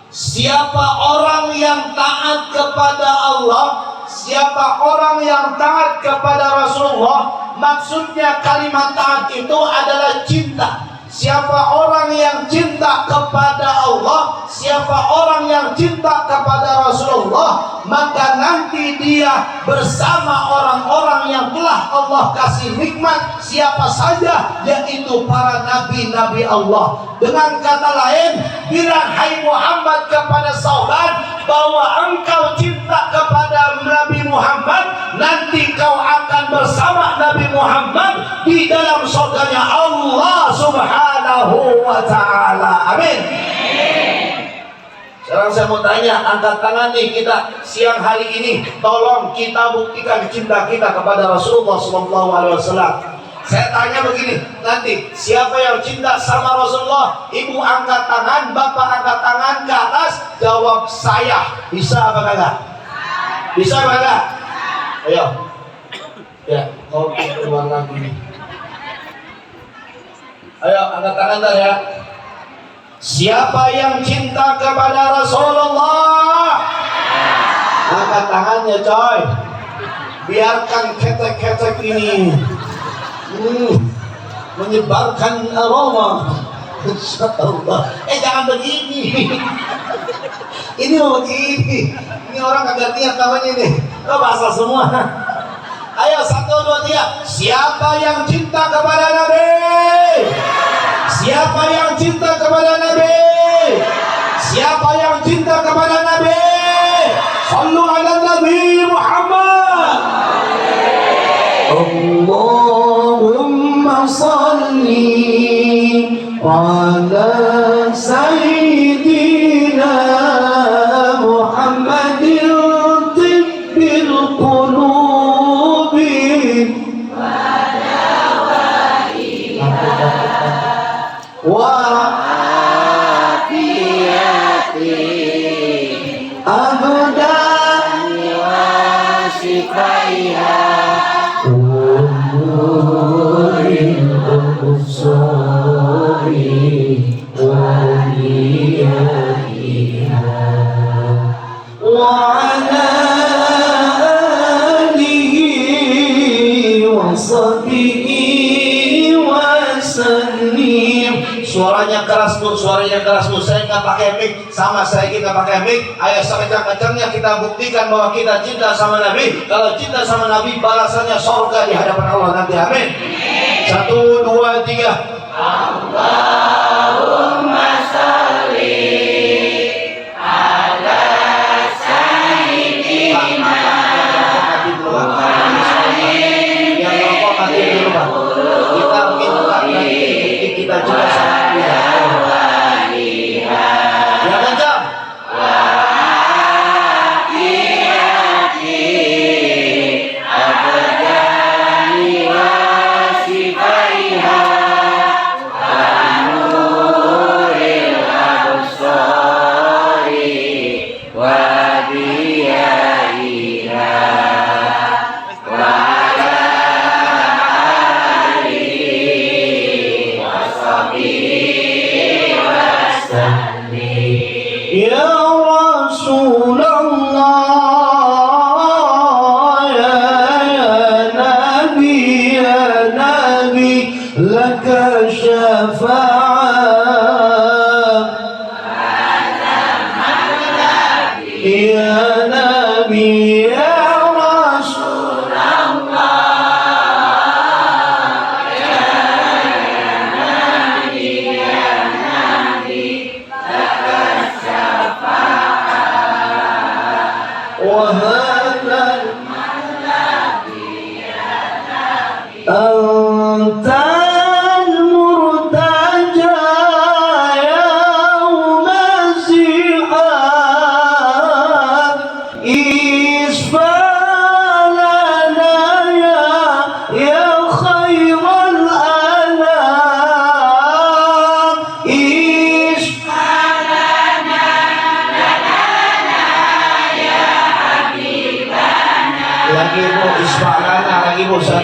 [SPEAKER 2] Siapa orang yang taat kepada Allah, siapa orang yang taat kepada Rasulullah, maksudnya kalimat taat itu adalah cinta. Siapa orang yang cinta kepada Allah, siapa orang yang cinta kepada Rasulullah, maka nanti dia bersama orang-orang yang telah Allah kasih nikmat, siapa saja, yaitu para nabi-nabi Allah. Dengan kata lain, bilang hai Muhammad kepada Sauban bahwa engkau cinta kepada Nabi Muhammad, nanti kau akan bersama Nabi Muhammad di dalam surganya Allah Subhanahu wa ta'ala. Amin. Sekarang saya mau tanya, angkat tangan nih kita siang hari ini, tolong kita buktikan cinta kita kepada Rasulullah SAW. Saya tanya begini, nanti siapa yang cinta sama Rasulullah? Ibu angkat tangan, bapak angkat tangan ke atas, jawab saya. Bisa apa kagak? Bisa apa kagak? Ayo. Ya, kopi keluar lagi. Ayo angkat tangan dah ya. Siapa yang cinta kepada Rasulullah? Angkat tangannya coy. Biarkan ketek-ketek ini menyebarkan aroma. Insyaallah. Jangan begini. Ini mau begini. Ini orang kagak niat namanya nih. Lo basah semua. Ayo 1 2 3. Siapa yang cinta kepada Nabi? Siapa yang cinta kepada Nabi? Siapa yang cinta kepada Nabi? Sallu ala Nabi Muhammad. Allahumma salli ala abdan
[SPEAKER 3] wasifaiha
[SPEAKER 2] umuril usuri waliyaiha wa ala alihi wa sahbihi wa sallim. Suaranya keras Bu, suaranya keras Bu. Saya nggak pakai mic, sama saya kita pakai mic. Ayo sekencang-kencangnya kita buktikan bahwa kita cinta sama Nabi. Kalau cinta sama Nabi, balasannya surga di hadapan Allah nanti. Amin. 1, 2, 3.
[SPEAKER 3] Allahumma sholli ala sayyidina
[SPEAKER 2] Yang rokok mati dulu Pak. Kita minta nanti kita juga sama dia. Ya kencang.
[SPEAKER 3] abdani wasifaiha anuril absari wa diyaiha wa ala alihi wa sahbihi wa sallim.
[SPEAKER 2] Ya Rasulullah, ya Nabi, laka syafa'ah. Ya Nabi, ya وهذا أنت المرتجى يوم الزحام اشفع لنا يا خير الأنام lagi Bu, isfa'lana lagi Bu, 1.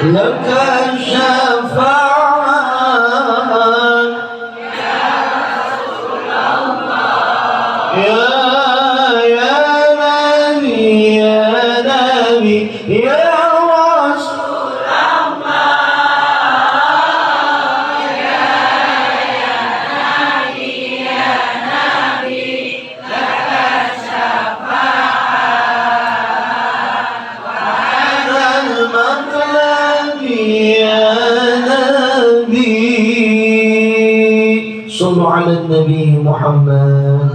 [SPEAKER 2] laka syafa'ah ya Nabi, ya Rasul. Sallu ala Nabi Muhammad.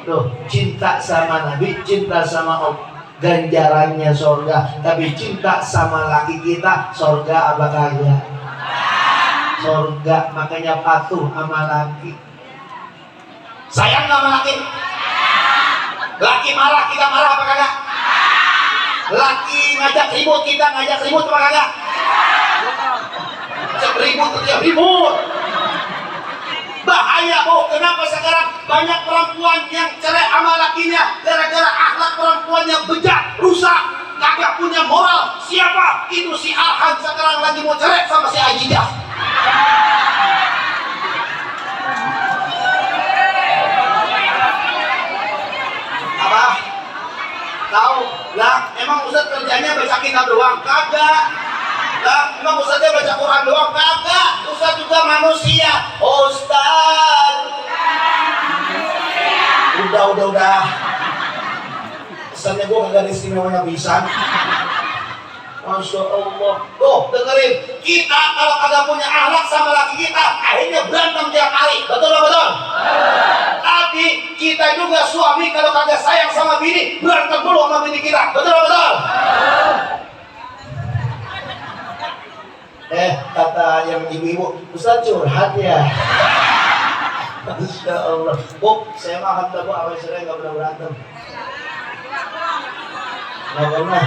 [SPEAKER 2] Tuh, cinta sama Nabi, cinta sama Allah, ganjarannya surga. Tapi cinta sama laki kita, surga apa kagak? Surga, makanya patuh sama laki. Sayang sama laki? Laki marah, kita marah apa kagak? Laki ngajak ribut, kita ngajak ribut apa kagak? Ribut dia ribut. Bahaya Bu, kenapa sekarang banyak perempuan yang cerai sama lakinya gara-gara akhlak perempuannya bejat, rusak, kagak punya moral. Siapa? Itu si Arhan sekarang lagi mau cerai sama si Ajidah. Apa? Tahu? Lah, emang Ustaz kerjanya baca kitab doang? Kagak. Lah, emang Ustaznya baca Quran doang? Kagak. Ustaz juga manusia. Ustaz. Udah. Ustaznya gua kagak istimewanya bisa. Masya Allah. Tuh, dengerin. Kita kalau kagak punya akhlak sama laki kita, akhirnya berantem tiap hari. Betul nggak betul? Tapi kita juga suami kalau kagak sayang sama bini, berantem dulu sama bini kita. Betul nggak betul? Kata yang ibu-ibu, Ustaz curhat ya. Masya Allah. Bu, saya paham Bu, awal saya nggak pernah berantem. Nah,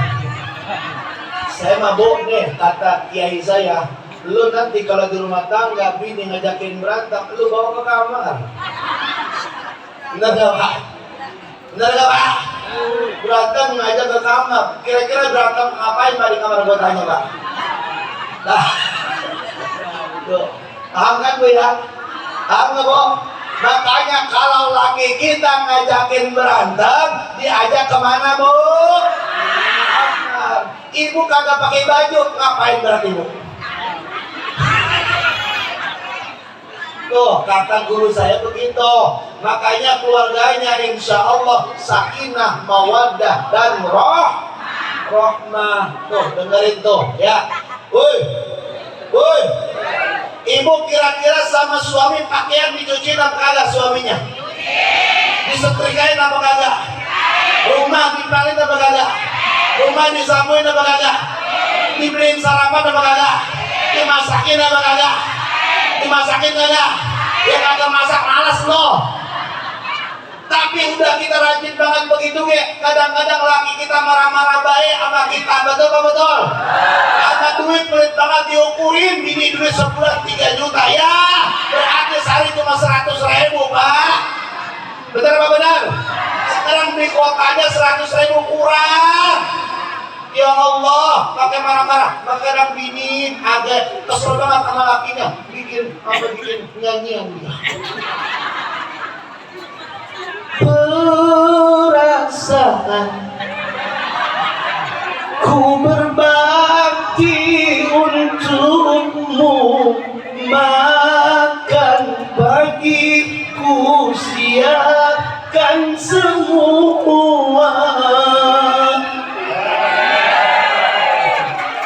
[SPEAKER 2] saya mabuk nih, kata kiai saya, lu nanti kalau di rumah tangga bini ngajakin berantem, lu bawa ke kamar. Benar gak Pak? Benar gak Pak? Berantem ngajak ke kamar. Kira-kira berantem ngapain Pak di kamar, gua tanya Pak? Nah, tuh, paham kan Bu ya? Paham gak Bu? Makanya kalau laki kita ngajakin berantem, diajak kemana Bu? Ibu kagak pakai baju, ngapain berarti Bu? Tuh, kata guru saya begitu. Makanya keluarganya insya Allah sakinah, mawaddah, dan rahmah. Tuh, dengerin tuh ya. Woi, woi. Ibu kira-kira sama suami pakaian dicuci apa kagak suaminya? Disetrikain apa kagak? Rumah dipalin apa kagak? Rumah disamuin apa kagak? Dibeliin sarapan apa kagak? Dimasakin apa kagak? Dimasakin kagak? Ya kagak masak, malas loh. Tapi udah kita rajin banget begitu ya. Kadang-kadang laki kita marah-marah baik sama kita, betul apa betul? Karena duit pelit banget diukurin, bini duit sebulan 3 juta ya. Berarti sehari cuma 100.000 Pak. Betul apa benar? Sekarang beli kuota aja 100.000 kurang. Ya Allah, pakai marah-marah. Kadang bini agak kesel banget sama lakinya, bikin nyanyian dia. Perasaan ku berbakti untukmu, makan pagi ku siapkan semua.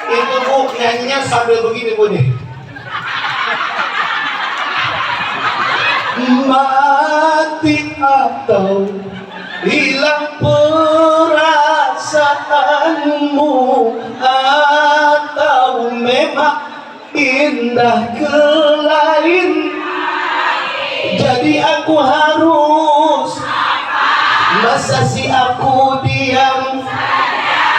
[SPEAKER 2] Itu Bu nyanyinya sambil begini Bu nih. Mati atau hilang perasaanmu, atau memang pindah ke lain. Jadi aku harus, masa sih aku diam,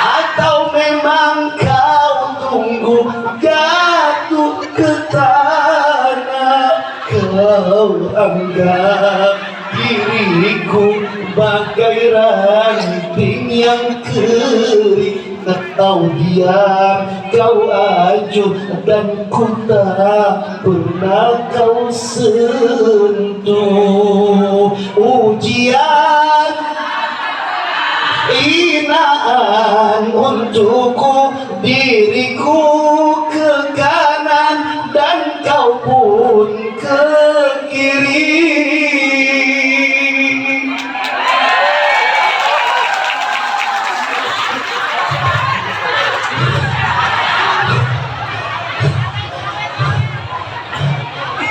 [SPEAKER 2] atau memang kau tunggu jatuh ke tanah. Kau anggap diriku bagai ranting yang kering, atau diam kau acuh dan ku tak pernah kau sentuh. Ujian hinaan untukku, diriku ke kanan dan kau pun ke kiri.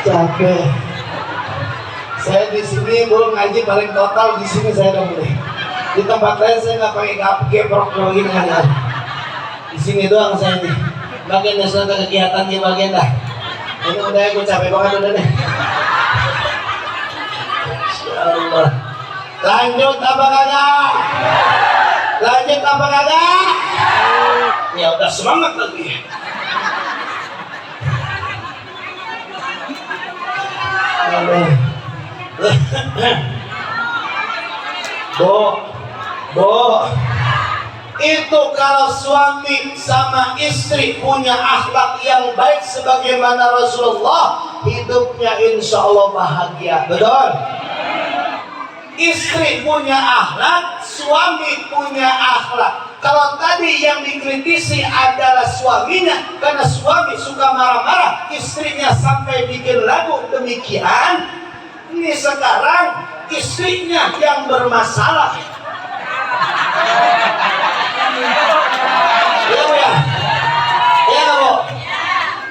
[SPEAKER 2] Capek. Saya di sini Bu ngaji paling total di sini saya udah mulai. Di tempat lain saya nggak pakai geprok begini kan. Di sini doang saya nih. Bagian nasional kegiatan di bagian dah. Ini udah aku capek banget udah nih. Insyaallah. Lanjut apa kagak? Lanjut apa kagak? Ya udah semangat lagi. Bo, itu kalau suami sama istri punya akhlak yang baik sebagaimana Rasulullah, hidupnya insya Allah bahagia. Betul? Istri punya akhlak, suami punya akhlak. Kalau tadi yang dikritisi adalah suaminya, karena suami suka marah-marah, istrinya sampai bikin lagu demikian. Ini sekarang istrinya yang bermasalah. Ya Bu ya? Ya Bu?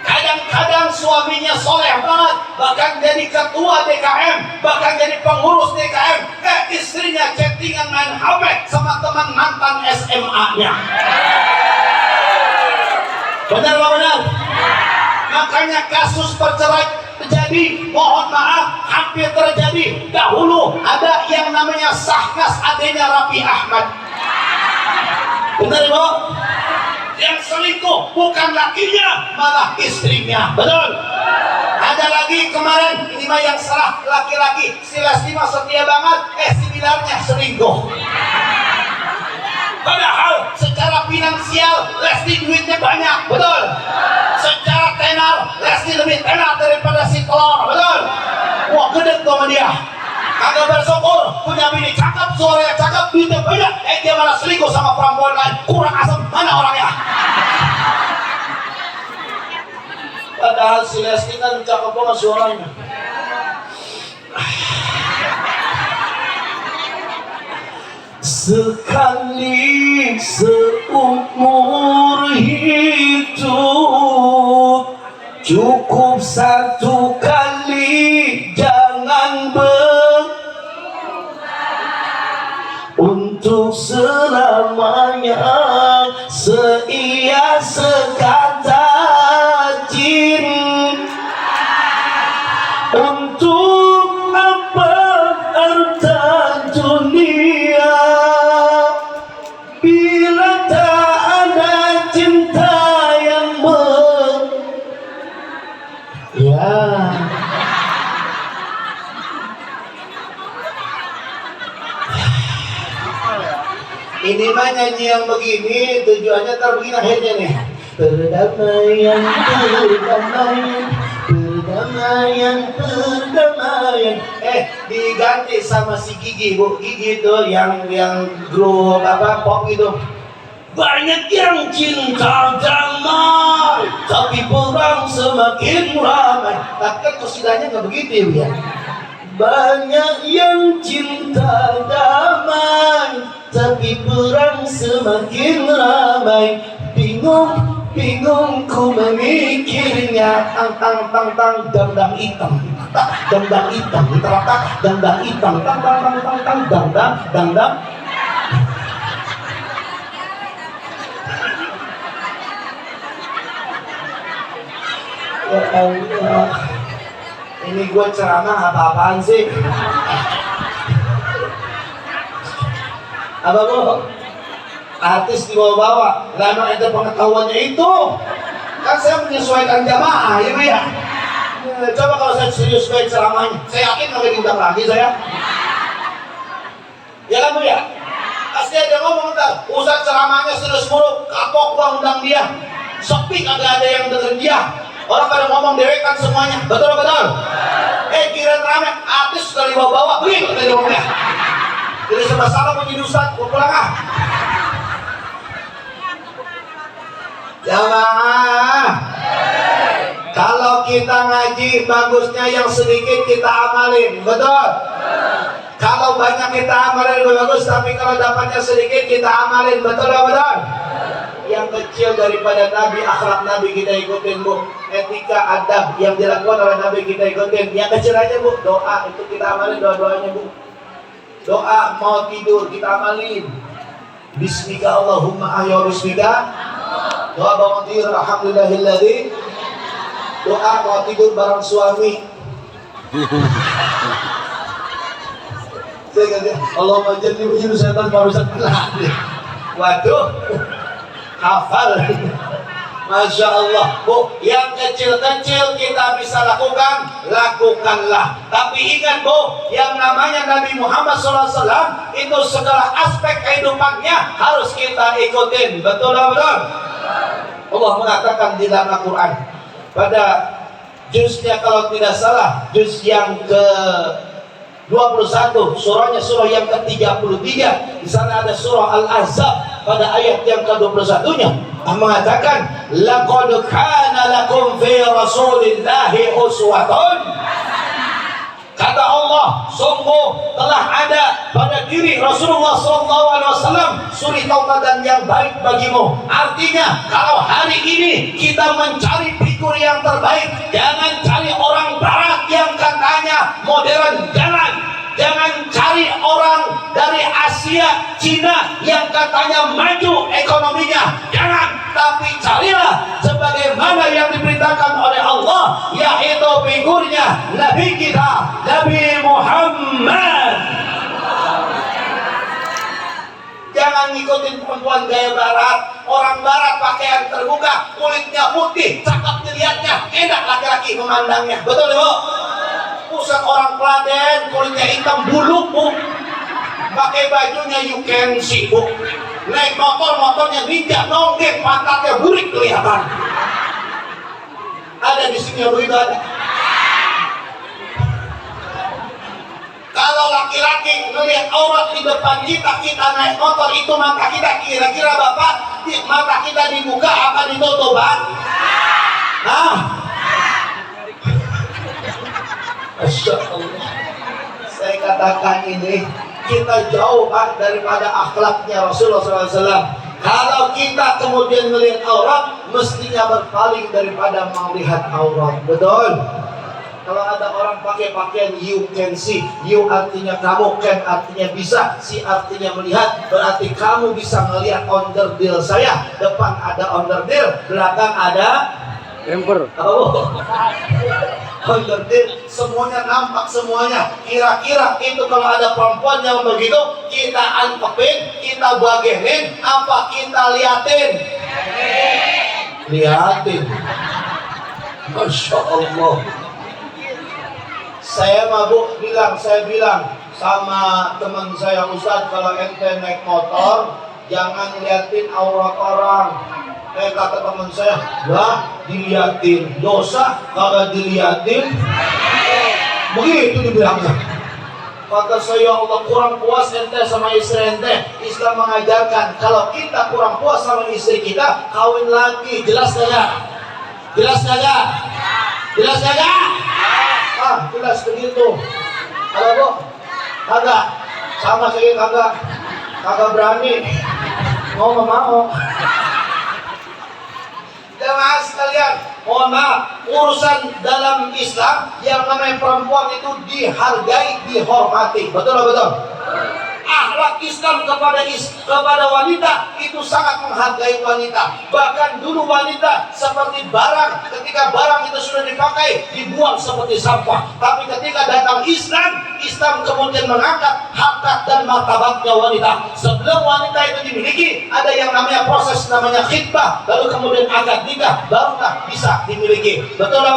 [SPEAKER 2] Kadang-kadang suaminya soleh banget, bahkan jadi ketua DKM, bahkan jadi pengurus DKM. Istrinya chattingan main HP sama teman mantan SMA-nya. Benar Pak benar? Makanya kasus perceraian terjadi, mohon maaf, hampir terjadi. Dahulu ada yang namanya Sahnas adanya Raffi Ahmad. Benar Ibu? Yang selingkuh bukan lakinya, malah istrinya. Betul? Ada lagi kemarin, ini mah yang salah laki-laki. Si Lesti mah setia banget, si Bilarnya selingkuh. Padahal secara finansial Lesti duitnya banyak, betul? Secara tenar Lesti lebih tenar daripada si telur, betul? Wah gede tuh sama dia. Kagak bersyukur punya bini cakep, suaranya cakep, duitnya banyak, dia malah selingkuh sama perempuan lain. Kurang asem, mana orangnya? Padahal si Lesti kan cakep banget suaranya. Sekali seumur hidup, cukup satu kali, jangan untuk selamanya. Seia sekata cinta, untuk apa harta dunia bila tak ada cinta yang Ini mah nyanyi yang begini tujuannya terbegini akhirnya nih. Perdamaian, perdamaian, perdamaian, perdamaian. Diganti sama si Gigi, Bu. Gigi itu yang grup pop itu. Banyak yang cinta damai, tapi perang semakin ramai. Tapi kan kosidanya nggak begitu ya. Banyak yang cinta damai, tapi perang semakin ramai. Bingung ku memikirnya. Tang dang hitam, dang hitam, teratak dang hitam, dang. Ya Allah, ini gue ceramah apa-apaan sih? Apa Bu? Artis dibawa-bawa, lama itu pengetahuannya itu. Kan saya menyesuaikan jamaah, ya Bu ya. Coba kalau saya serius baik ceramahnya, saya yakin nggak diundang lagi saya. Ya kan Bu ya? Pasti ada ngomong ntar, Ustaz ceramahnya serius mulu, kapok gua undang dia. Sepi kagak ada yang denger dia. Orang pada ngomong dewekan semuanya, betul? Kira rame, artis sudah dibawa-bawa, begitu tadi ngomongnya. Jadi sama-sama menjadi Ustaz, pulang Jamaah, kalau kita ngaji bagusnya yang sedikit kita amalin, betul? Kalau banyak kita amalin lebih bagus, tapi kalau dapatnya sedikit kita amalin, betul? Yang kecil daripada Nabi, akhlak Nabi kita ikutin Bu. Etika, adab yang dilakukan oleh Nabi kita ikutin. Yang kecil aja Bu, doa itu kita amalin, doa-doanya Bu. Doa mau tidur kita amalin. Bismika Allahumma ahya bismika. Doa bangun tidur alhamdulillahilladzi. Doa mau tidur bareng suami. Saya kata Allahumma jannibni syaitan barusan. Waduh. Hafal. Masya Allah Bu, yang kecil-kecil kita bisa lakukanlah. Tapi ingat Bu, yang namanya Nabi Muhammad SAW itu segala aspek kehidupannya harus kita ikutin. Betul? Allah mengatakan di dalam Al-Quran pada juznya kalau tidak salah, juz yang ke 21, surahnya surah yang ke-33. Di sana ada surah Al-Ahzab pada ayat yang ke-21-nya mengatakan laqad kana lakum fi rasulillahi uswatun. Kata Allah, sungguh telah ada pada diri Rasulullah SAW suri tauladan yang baik bagimu. Artinya kalau hari ini kita mencari figur yang terbaik, jangan cari orang barat yang katanya modern, jangan cari orang dari Asia, Cina yang katanya maju ekonominya, jangan. Tapi carilah sebagaimana yang diberitakan oleh Allah, yaitu figurnya Nabi kita, Nabi Muhammad. Jangan ngikutin perempuan gaya barat. Orang barat pakaian terbuka, kulitnya putih, cakep dilihatnya, enak laki-laki memandangnya. Betul Bu? Pusat orang Klaten, kulitnya hitam, buluk Bu. Pakai bajunya you can see Bu. Naik motornya ninja, nongget, pantatnya burik kelihatan. Ada di sini yang begitu ada. Kalau laki-laki melihat aurat di depan kita naik motor itu mata kita, kira-kira Bapak, mata kita dibuka apa ditutup Pak? Nah, Masya Allah. Saya katakan ini, kita jauh Pak daripada akhlaknya Rasulullah SAW. Kalau kita kemudian melihat aurat, mestinya berpaling daripada melihat aurat. Betul? Kalau ada orang pakai pakaian you can see, you artinya kamu, can artinya bisa, see artinya melihat, berarti kamu bisa melihat onderdil saya. Depan ada onderdil, belakang ada
[SPEAKER 3] Emper.
[SPEAKER 2] oh, onderdil, semuanya nampak semuanya. Kira-kira itu kalau ada perempuan yang begitu, kita angkepin, kita bagenin, apa kita liatin? Liatin. Masya Allah. Saya bilang sama teman saya Ustadz, kalau ente naik motor jangan liatin aurat orang. Kata teman saya, lah diliatin, dosa kalau diliatin. Begitu dibilangnya. Kata saya, Allah kurang puas ente sama istri ente. Islam mengajarkan kalau kita kurang puas sama istri kita, kawin lagi. Jelas gak? Jelas gak? Jelas gak? Jelas begitu. Kalau Bu, kagak sama saya kagak berani. Mau. Jemaah sekalian, mohon maaf, urusan dalam Islam yang namanya perempuan itu dihargai, dihormati. Betul? Akhlak Islam kepada wanita itu sangat menghargai wanita. Bahkan dulu wanita seperti barang, ketika barang itu sudah dipakai dibuang seperti sampah. Tapi ketika datang Islam kemudian mengangkat harkat dan martabatnya wanita. Sebelum wanita itu dimiliki, ada yang namanya proses namanya khitbah, lalu kemudian akad nikah, barulah bisa dimiliki. Betul?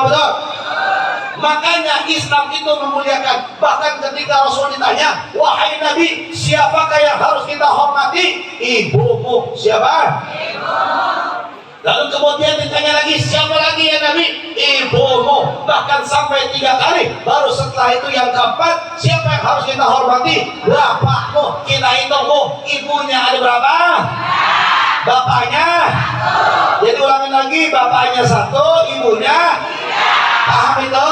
[SPEAKER 2] Makanya Islam itu memuliakan. Bahkan ketika Rasul ditanya, wahai Nabi, siapakah yang harus kita hormati? Ibumu. Siapa? Ibumu. Lalu kemudian ditanya lagi, siapa lagi ya Nabi? Ibumu. Bahkan sampai 3 kali. Baru setelah itu yang keempat, siapa yang harus kita hormati? Bapakmu. Kita hitung Bu, ibunya ada berapa? Bapaknya. Jadi ulangin lagi, bapaknya 1, ibunya. Paham itu?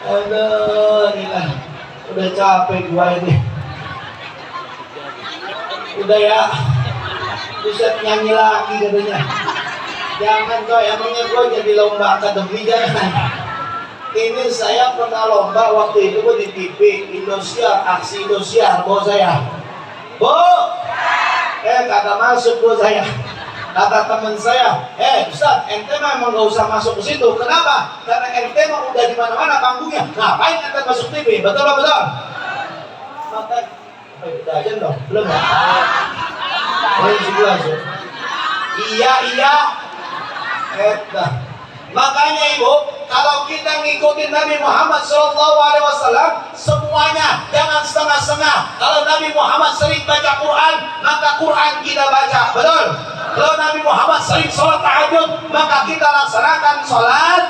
[SPEAKER 2] Aduh, gila. Udah capek gua ini. Udah ya. Bisa nyanyi lagi katanya. Jangan kok, emangnya gua jadi lomba akademi jangan. Ini saya pernah lomba waktu itu gua di TV Indosiar, aksi Indosiar, bawa saya. Bu, kagak masuk Bu saya. Kata teman saya, Ustaz, ente memang gak usah masuk ke situ. Kenapa? Karena ente mah udah di mana-mana panggungnya. Ngapain ente masuk TV? Betul? Maka, udah aja dong, belum ya? Oh, 11 ya? Iya. Makanya Ibu, kalau kita ngikutin Nabi Muhammad SAW, semuanya jangan setengah-setengah. Kalau Nabi Muhammad sering baca Quran, maka Quran kita baca. Betul? Kalau Nabi Muhammad sering sholat tahajud, maka kita laksanakan sholat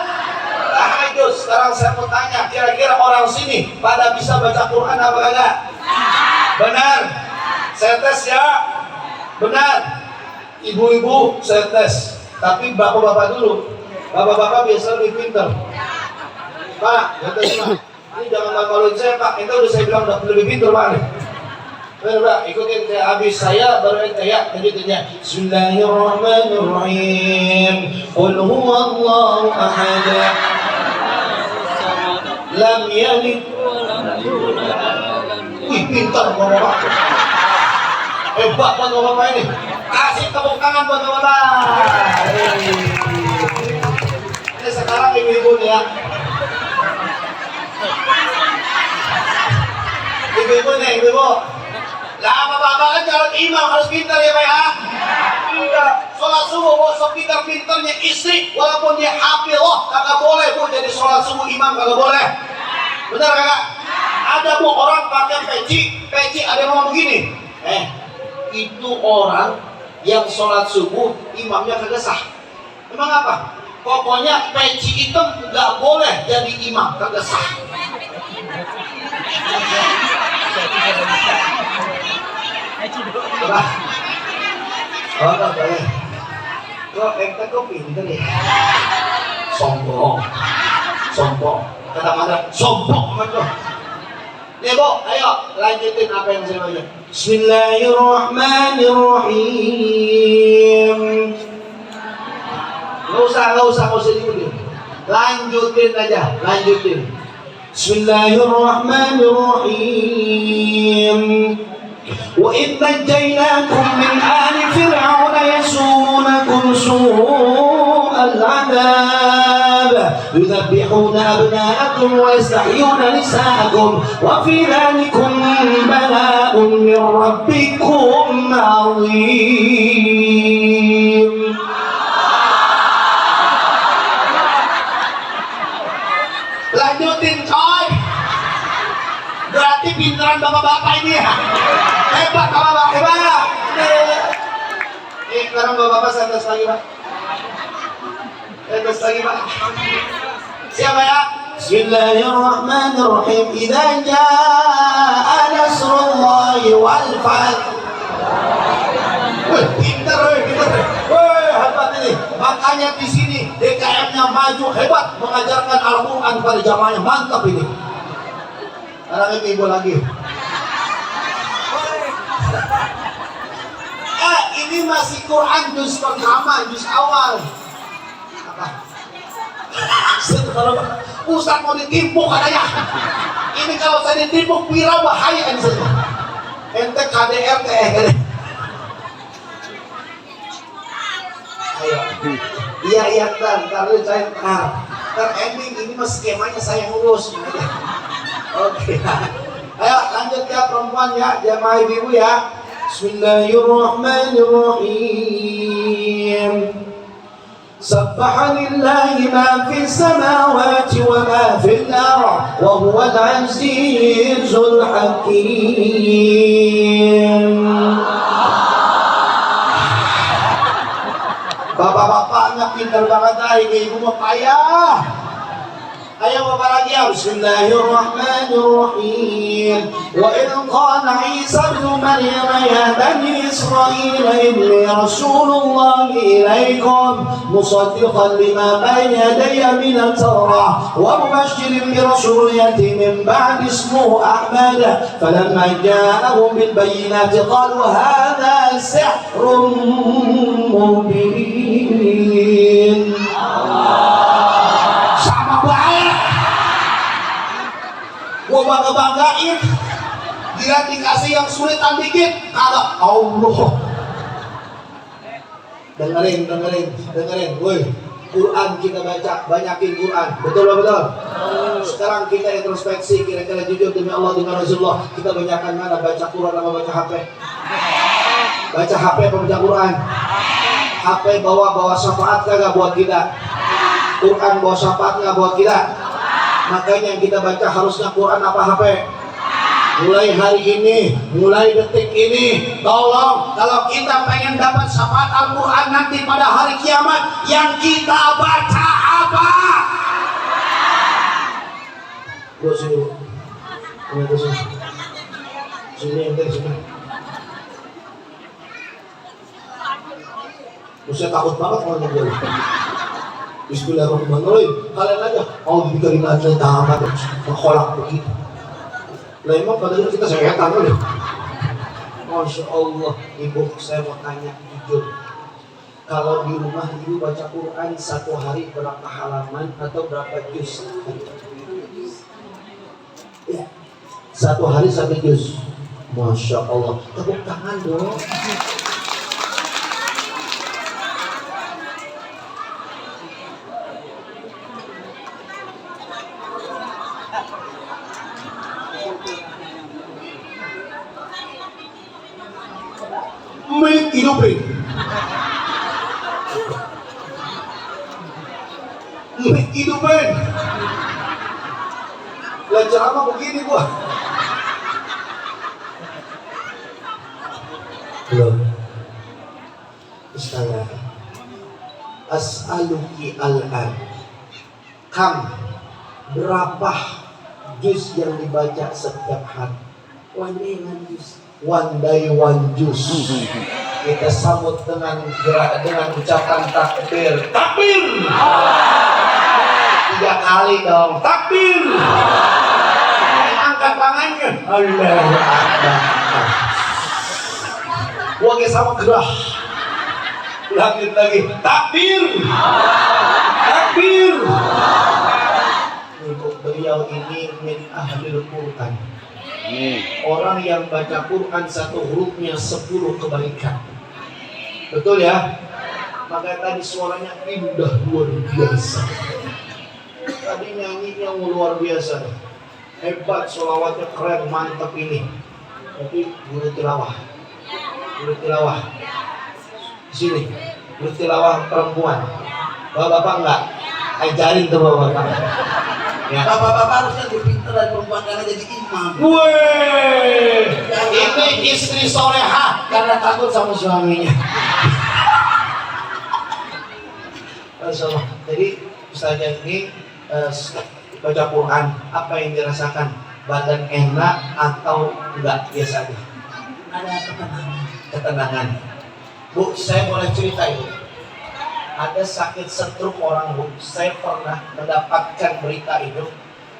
[SPEAKER 2] tahajud. Sekarang saya mau tanya, kira-kira orang sini pada bisa baca Quran apa enggak? Benar? Saya tes ya. Benar? Ibu-ibu saya tes. Tapi bapak-bapak dulu. Bapak-bapak biasa lebih pintar. Pak, ini jangan malu-maluin saya Pak. Itu udah saya bilang udah lebih pintar Pak. Benar Pak, ikutin saya habis saya baru ya lanjutinnya. Bismillahirrahmanirrahim. Qul huwallahu ahad. Lam yalid. Wih, pintar Bapak. Hebat Bapak ini. Kasih tepuk tangan buat Bapak. Sekarang ibu-ibu ya, gitu Bu. Lah bapak-bapak kan calon imam harus pintar ya Pak ya. Iya, sholat subuh Bu, sok pintar-pintarnya istri walaupun dia hafizah kagak boleh Bu jadi sholat subuh imam kagak boleh. Benar kagak? Ada Bu orang pakai peci ada yang ngomong begini. Itu orang yang sholat subuh imamnya kagak sah. Emang apa? Pokoknya peci hitam nggak boleh jadi imam kagak sah. Oh nggak boleh. Kok ente kok pinter ya? Sombong. Kata-kata sombong amat kok. Nih Bu, ayo lanjutin apa yang saya baca. Bismillahirrahmanirrahim. Nggak usah diulang. Lanjutin aja. Bismillahirrahmanirrahim. وَإِذْ نَجَّيْنَاكُمْ مِنْ آلِ فِرْعَوْنَ يَسُومُونَكُمْ سُوءَ الْعَذَابِ يُذَبِّحُونَ أَبْنَاءَكُمْ وَيَسْتَحْيُونَ نِسَاءَكُمْ وَفِي ذَلِكُمْ بَلَاءٌ مِّن رَّبِّكُمْ عَظِيمٌ. Lanjutin coy. Berarti pinteran bapak-bapak ini ya. Hebat bapak-bapak, hebat. Sekarang bapak-bapak saya tes lagi Pak. Siapa ya? Bismillahirrahmanirrahim. Idza jaa nasrullahi wal fath. Pinter. Hebat ini. Makanya di sini DKM-nya maju hebat mengajarkan Al-Qur'an pada jamaahnya. Mantap ini. Sekarang ini ibu lagi. Ini masih Quran juz pertama, juz awal. Apa? Kalau Ustaz mau ditimpuk katanya. Ini kalau saya ditimpuk pira bahaya ini saja. Ente KDRT. Ayo. Iya ntar saya ntar ending ini mas skemanya saya ngurus. Oke. Ayo lanjut ya perempuan ya, jamaah ibu ya. Bismillahirrahmanirrahim. Sabbaha lillahi ma fis samawati wa ma fil ardh wa huwal azizul hakim. Bapak-bapaknya pintar banget ini, ibu mau payah. Ayo bapak lagi ya. Bismillahirrahmanirrahim. Wa idh qala Isa ibn Maryam ya bani Israil inni rasulullahi ilaikum musaddiqan lima bayna yadayya min at-Taurah wa mubashiran bi rasulin ya'ti min ba'di ismuhu Ahmad falamma ja'ahum bil bayyinati qalu hadha sihrun mubin. Gua bangga-banggain, dia dikasih yang sulitan dikit, kagak Allah. Dengerin, woi, Quran kita baca, banyakin Quran, betul. Sekarang kita introspeksi, kira-kira jujur demi Allah dengan Rasulullah, kita banyakkan mana baca Quran apa baca HP? Baca HP apa baca Quran? HP bawa syafaat kagak buat kita? Quran bawa syafaat nggak buat kita? Makanya yang kita baca harusnya Quran apa HP? Mulai hari ini, mulai detik ini, tolong kalau kita pengen dapat syafaat Al-Quran nanti pada hari kiamat, yang kita baca apa? Gua sini. Saya takut banget kalau ngomong. Bismillahirrahmanirrahim. Kalian aja mau dibikinin aja tamat mengkolak begitu. Lah emang padahal kita setan loh. Masya Allah, ibu saya mau tanya jujur. Kalau di rumah ibu baca Quran satu hari berapa halaman atau berapa juz? Ya, satu hari satu juz. Masya Allah. Tepuk tangan dong. Menghidupin. Menghidupin. Lah ceramah begini gua. Belum. Ustazah, as'aluki al-an. Berapa juz yang dibaca setiap hari? One day one juz. One day one juz. Kita sambut dengan ucapan takbir. Takbir. 3 kali dong. Takbir. Angkat tangannya. Allahu Akbar. Wajah sama gerah. Lanjut lagi. Takbir. Takbir. Untuk beliau ini min ahlil Quran. Orang yang baca Quran satu hurufnya 10 kebaikan. Betul ya? Makanya tadi suaranya indah luar biasa. Tadi nyanyinya luar biasa. Hebat, sholawatnya keren, mantap ini. Tapi guru tilawah. Guru tilawah. Sini. Guru tilawah perempuan. Bapak-bapak enggak? Ajarin tuh bapak-bapak. Ya.
[SPEAKER 4] Bapak-bapak harusnya lebih pintar dan perempuan karena jadi imam.
[SPEAKER 2] Weh, ini istri soleha karena takut sama suaminya. Jadi Ustazah ini baca Quran, apa yang dirasakan? Badan enak atau enggak biasa aja?
[SPEAKER 4] Ada ketenangan.
[SPEAKER 2] Ketenangan. Bu, saya boleh cerita ini. Ada sakit stroke orang, Bu. Saya pernah mendapatkan berita itu.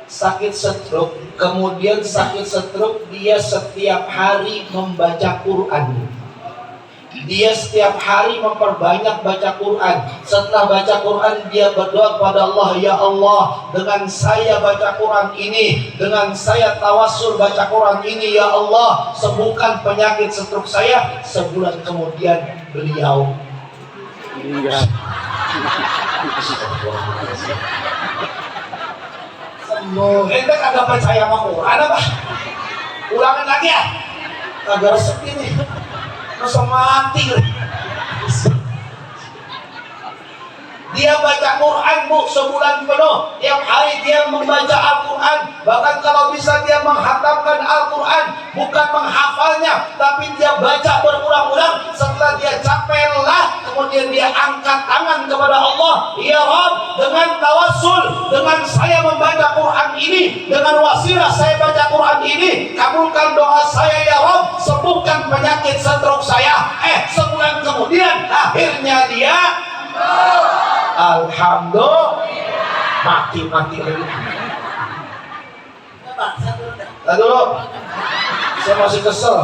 [SPEAKER 2] Sakit stroke, kemudian sakit stroke dia setiap hari membaca Quran. Dia setiap hari memperbanyak baca Quran. Setelah baca Quran dia berdoa kepada Allah, ya Allah, dengan saya baca Quran ini, dengan saya tawassul baca Quran ini, ya Allah, sembuhkan penyakit stroke saya. Sebulan kemudian beliau meninggal. Sembuh. Ente kagak percaya sama Quran apa? Ulangan lagi ya. Kagak resep ini. Masa mati. Dia baca Quran, Bu, sebulan penuh. Tiap hari dia membaca Al-Quran. Bahkan kalau bisa dia menghatamkan Al-Quran. Bukan menghafalnya, tapi dia baca berulang-ulang. Setelah dia capek lelah, kemudian dia angkat tangan kepada Allah. Ya Rabb, dengan tawassul, dengan saya membaca Quran ini, dengan wasilah saya baca Quran ini, kabulkan doa saya ya Rabb, sembuhkan penyakit stroke saya. Sebulan kemudian akhirnya dia alhamdulillah mati lagi. Tadi dulu, saya masih kesel.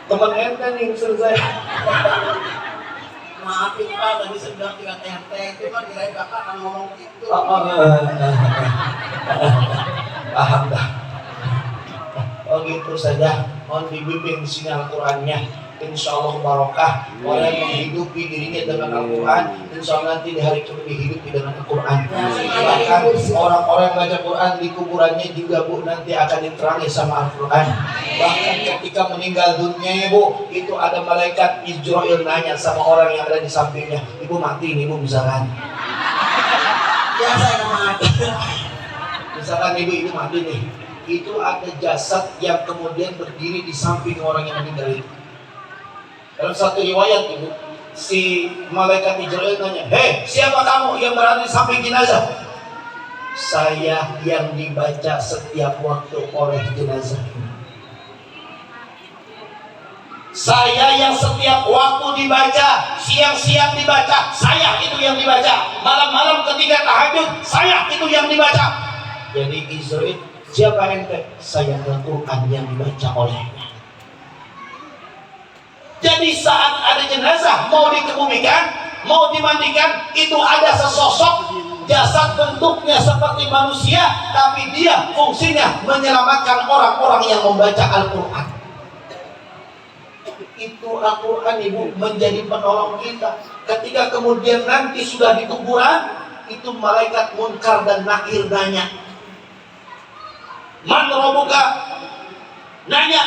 [SPEAKER 2] Teman ente nih kesel saya.
[SPEAKER 4] Maafin Pak, tadi sedang tiga tenteng, itu kan kirain Bapak akan ngomong gitu.
[SPEAKER 2] Paham dah. Oh gitu saja. Mohon dibimbing sinyal Qurannya. Insya Allah barokah. Orang yang menghidupi dirinya dengan Al-Quran, insya Allah nanti di hari kemudian dihidupi dengan Al-Quran. Bahkan orang-orang yang baca Quran di kuburannya juga, Bu, nanti akan diterangi sama Al-Quran. Bahkan ketika meninggal dunia, Bu, itu ada malaikat Israel nanya sama orang yang ada di sampingnya, ibu mati ini, Bu, misalkan.
[SPEAKER 4] Ya saya mati.
[SPEAKER 2] Misalkan ibu mati nih, itu ada jasad yang kemudian berdiri di samping orang yang meninggal itu. Dalam satu riwayat itu, si malaikat Israel nanya, hei, siapa kamu yang berada di samping jenazah? Saya yang dibaca setiap waktu oleh jenazah. Saya yang setiap waktu dibaca, siang-siang dibaca, saya itu yang dibaca. Malam-malam ketika tahajud, saya itu yang dibaca. Jadi Israel, siapa ente? Saya Al-Quran yang dibaca olehnya. Jadi saat ada jenazah mau dikebumikan, mau dimandikan, itu ada sesosok jasad bentuknya seperti manusia, tapi dia fungsinya menyelamatkan orang-orang yang membaca Al-Quran. Itu Al-Quran, Ibu, menjadi penolong kita. Ketika kemudian nanti sudah di kuburan, itu malaikat Munkar dan Nakir nanya, Man Rabbuka? Nanya,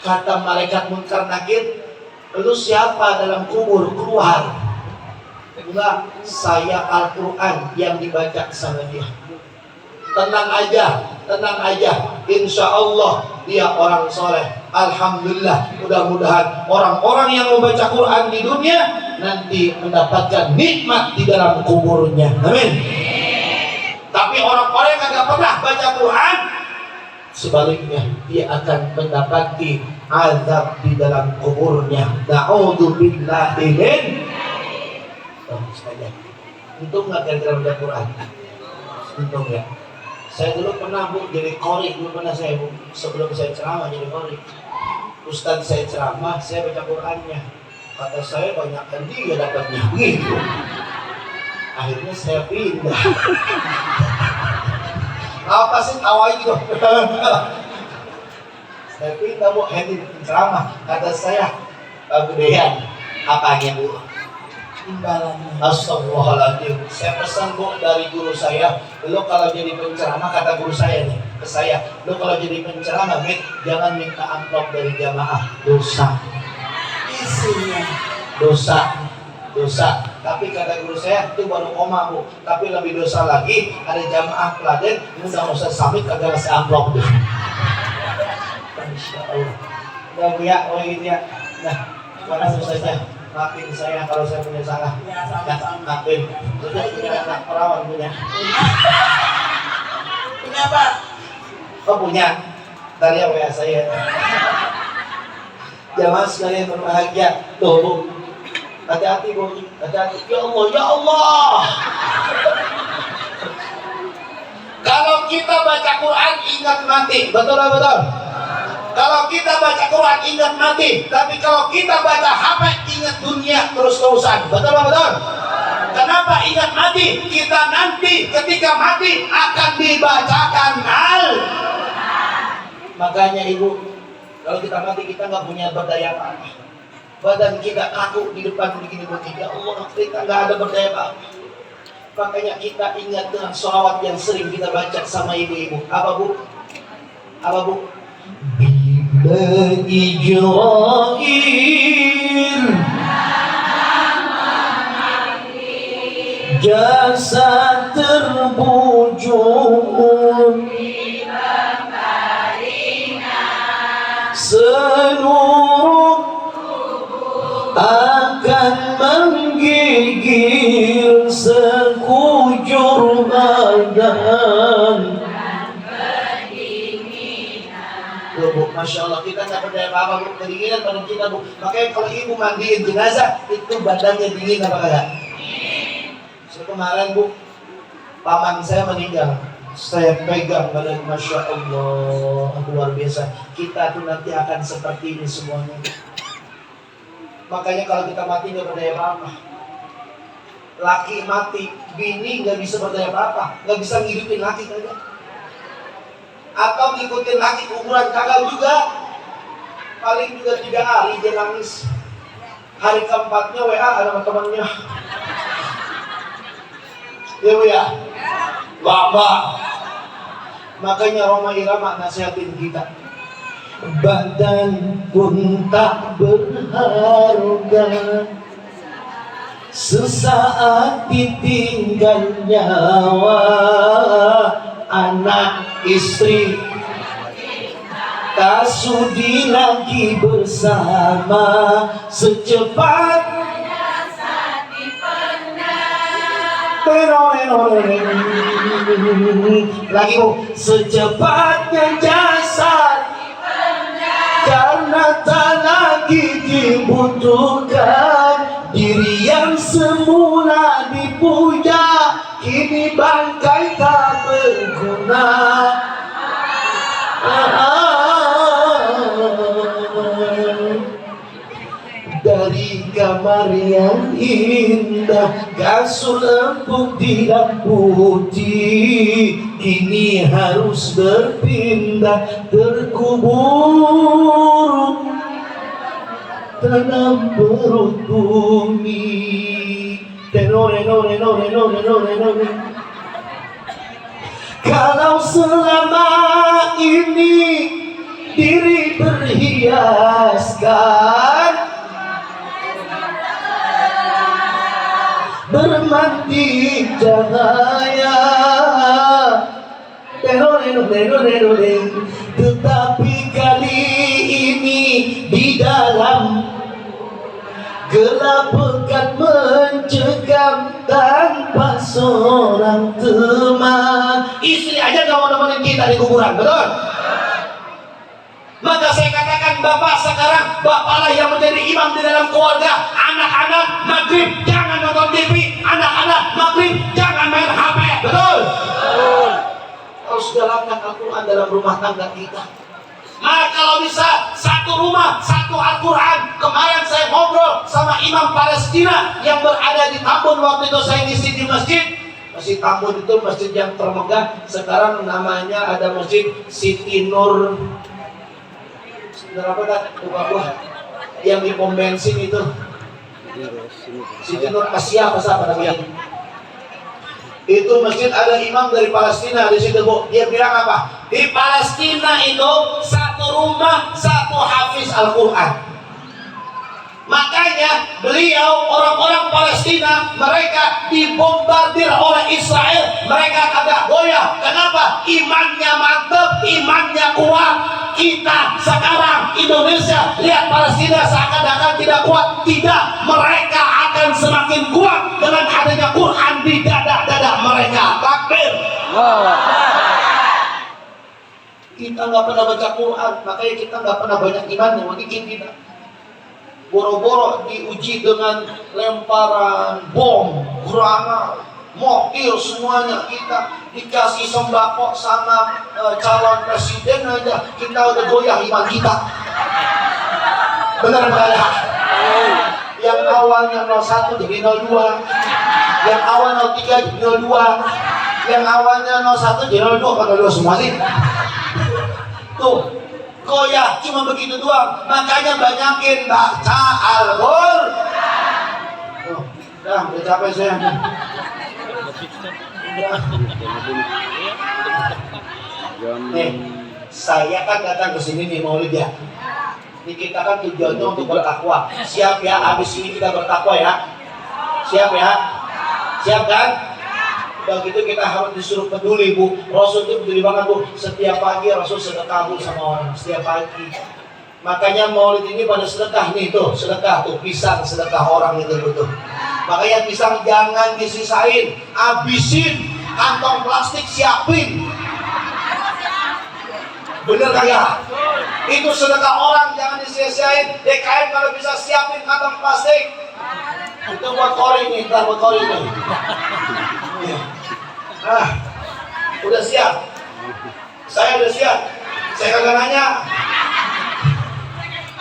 [SPEAKER 2] kata malaikat Munkar Nakir, lu siapa dalam kubur? Keluar. Enggak, saya Al-Quran yang dibaca sama dia. Tenang aja, insya Allah dia orang soleh. Alhamdulillah, mudah-mudahan orang-orang yang membaca Quran di dunia nanti mendapatkan nikmat di dalam kuburnya. Amin. Tapi orang-orang yang tidak pernah baca Quran, sebaliknya dia akan mendapati azab di dalam kuburnya. Na'udzubillahi min. Bagus saja. Untung nggak gara-gara baca Quran. Untung ya. Saya dulu pernah Bu jadi qori, dulu pernah saya Bu, sebelum saya ceramah jadi qori. Ustaz saya ceramah, saya baca Qurannya. Kata saya banyakkan dia dapatnya gitu. Akhirnya saya pindah. Apa sih tawa itu? Saya pindah Bu, Hendy ceramah. Kata saya, gedean. Apanya Bu? Imbalannya. Astagfirullahaladzim. Saya pesan Bu dari guru saya, lo kalau jadi penceramah, kata guru saya nih ke saya, lo kalau jadi penceramah, jangan minta amplop dari jamaah, dosa. Isinya dosa. Tapi kata guru saya itu baru koma Bu. Tapi lebih dosa lagi, ada jamaah peladen udah usah samit kagak ngasih amplop deh. Insya Allah. Udah Bu ya, gitu ya. Nah, langsung saja. Maafin saya kalau saya punya salah.
[SPEAKER 4] Ya, sama-sama.
[SPEAKER 2] Maafin. Sudah punya anak perawan punya.
[SPEAKER 4] Punya apa?
[SPEAKER 2] Oh punya. Dari WA saya. Jamaah sekalian berbahagia. Tuh Bu. Hati-hati Bu. Hati-hati. Ya Allah, ya Allah. Kalau kita baca Quran ingat mati. Betul atau betul? Kalau kita baca Quran ingat mati, tapi kalau kita baca HP ingat dunia terus-terusan. Betul apa betul? Kenapa ingat mati? Kita nanti ketika mati akan dibacakan Makanya Ibu, kalau kita mati kita nggak punya berdaya apa-apa. Badan kita kaku di depan begini-begini. Ya Allah, kita nggak ada berdaya apa-apa. Makanya kita ingat dengan sholawat yang sering kita baca sama ibu-ibu. Apa Bu? Apa Bu? Ijra'il jasa terbujung seluruh akan menggigil sekujur badan. Bu, Masya Allah, kita nggak berdaya apa-apa Bu, kedinginan badan kita Bu. Makanya kalau ibu mandiin jenazah, itu badannya dingin apa enggak? Kemarin Bu, paman saya meninggal, saya pegang badan, Masya Allah, luar biasa. Kita tuh nanti akan seperti ini semuanya. Makanya kalau kita mati nggak berdaya apa-apa. Laki mati, bini nggak bisa berdaya apa-apa, nggak bisa ngidupin laki kagak. Atau ngikutin laki kuburan kagak juga. Paling juga 3 hari dia nangis. Hari keempatnya WA ada temannya. Ya Bu ya. Bapak. Makanya Roma Irama nasihatin kita. Badan pun tak berharga sesaat ditinggal nyawa. Anak istri tak sudi lagi bersama, secepat lagi Bu, secepatnya jasad karena tak lagi dibutuhkan. Diri yang semula dipuja kini bangkai tak berguna. Dari kamar yang indah, kasur empuk dilamputi, kini harus berpindah, terkubur dalam perut bumi. Tenore. Kalau selama ini diri hiaskan bermandi cahaya. Tetapi kali ini di dalam gelap pekat mencekam tanpa seorang teman. Istri aja gak mau nemenin kita di kuburan, betul? Maka saya katakan, bapak sekarang, bapaklah yang menjadi imam di dalam keluarga. Anak-anak maghrib jangan nonton TV, anak-anak maghrib jangan main HP, betul? Harus jalankan Al-Quran dalam rumah tangga kita. Maka kalau bisa satu rumah, satu Al-Quran. Kemarin saya ngobrol sama imam Palestina yang berada di Tambun. Waktu itu saya ngisi di masjid. Masjid Tambun itu masjid yang termegah. Sekarang namanya ada Masjid Siti Nur. Apa kan? Yang di pom bensin itu. Siti Nur Asia apa namanya? Itu masjid ada imam dari Palestina di situ, Bu. Dia bilang apa? Di Palestina itu satu rumah satu hafiz Al-Quran. Makanya beliau orang-orang Palestina mereka dibombardir oleh Israel, mereka kagak goyah. Kenapa? Imannya mantap, imannya kuat. Kita sekarang Indonesia lihat Palestina seakan-akan tidak kuat. Tidak, mereka akan semakin kuat dengan adanya Quran di dada-dada mereka. Takbir. Kita nggak pernah baca Quran, makanya kita nggak pernah banyak imannya. Mungkin kita boro-boro diuji dengan lemparan bom, granat, mortir, semuanya. Kita dikasih sembako sama calon presiden aja kita udah goyah iman kita. Benar nggak ya? Yang awalnya 01 jadi 02, yang awal 03 jadi 02, yang awalnya 01 jadi 02, kan 02 semua sih. Tuh, goyah cuma begitu doang. Makanya banyakin baca Al-Quran. Oh, udah capek saya. Nih, saya kan datang ke sini nih Maulid ya. Ini kita kan tujuannya untuk bertakwa. Siap ya, habis ini kita bertakwa ya. Siap ya? Siap kan? Udah gitu kita harus disuruh peduli, Bu. Rasul itu peduli banget, Bu. Setiap pagi Rasul sedekah, Bu, sama orang. Setiap pagi. Makanya Maulid ini pada sedekah nih tuh, sedekah tuh, pisang sedekah orang itu tuh. Makanya pisang jangan disisain, habisin, kantong plastik siapin. Bener kagak? Itu sedekah orang jangan disia-siain. DKM kalau bisa siapin kantong plastik. Itu buat kori nih, ntar buat kori nih. Udah siap? Saya udah siap. Saya kagak nanya.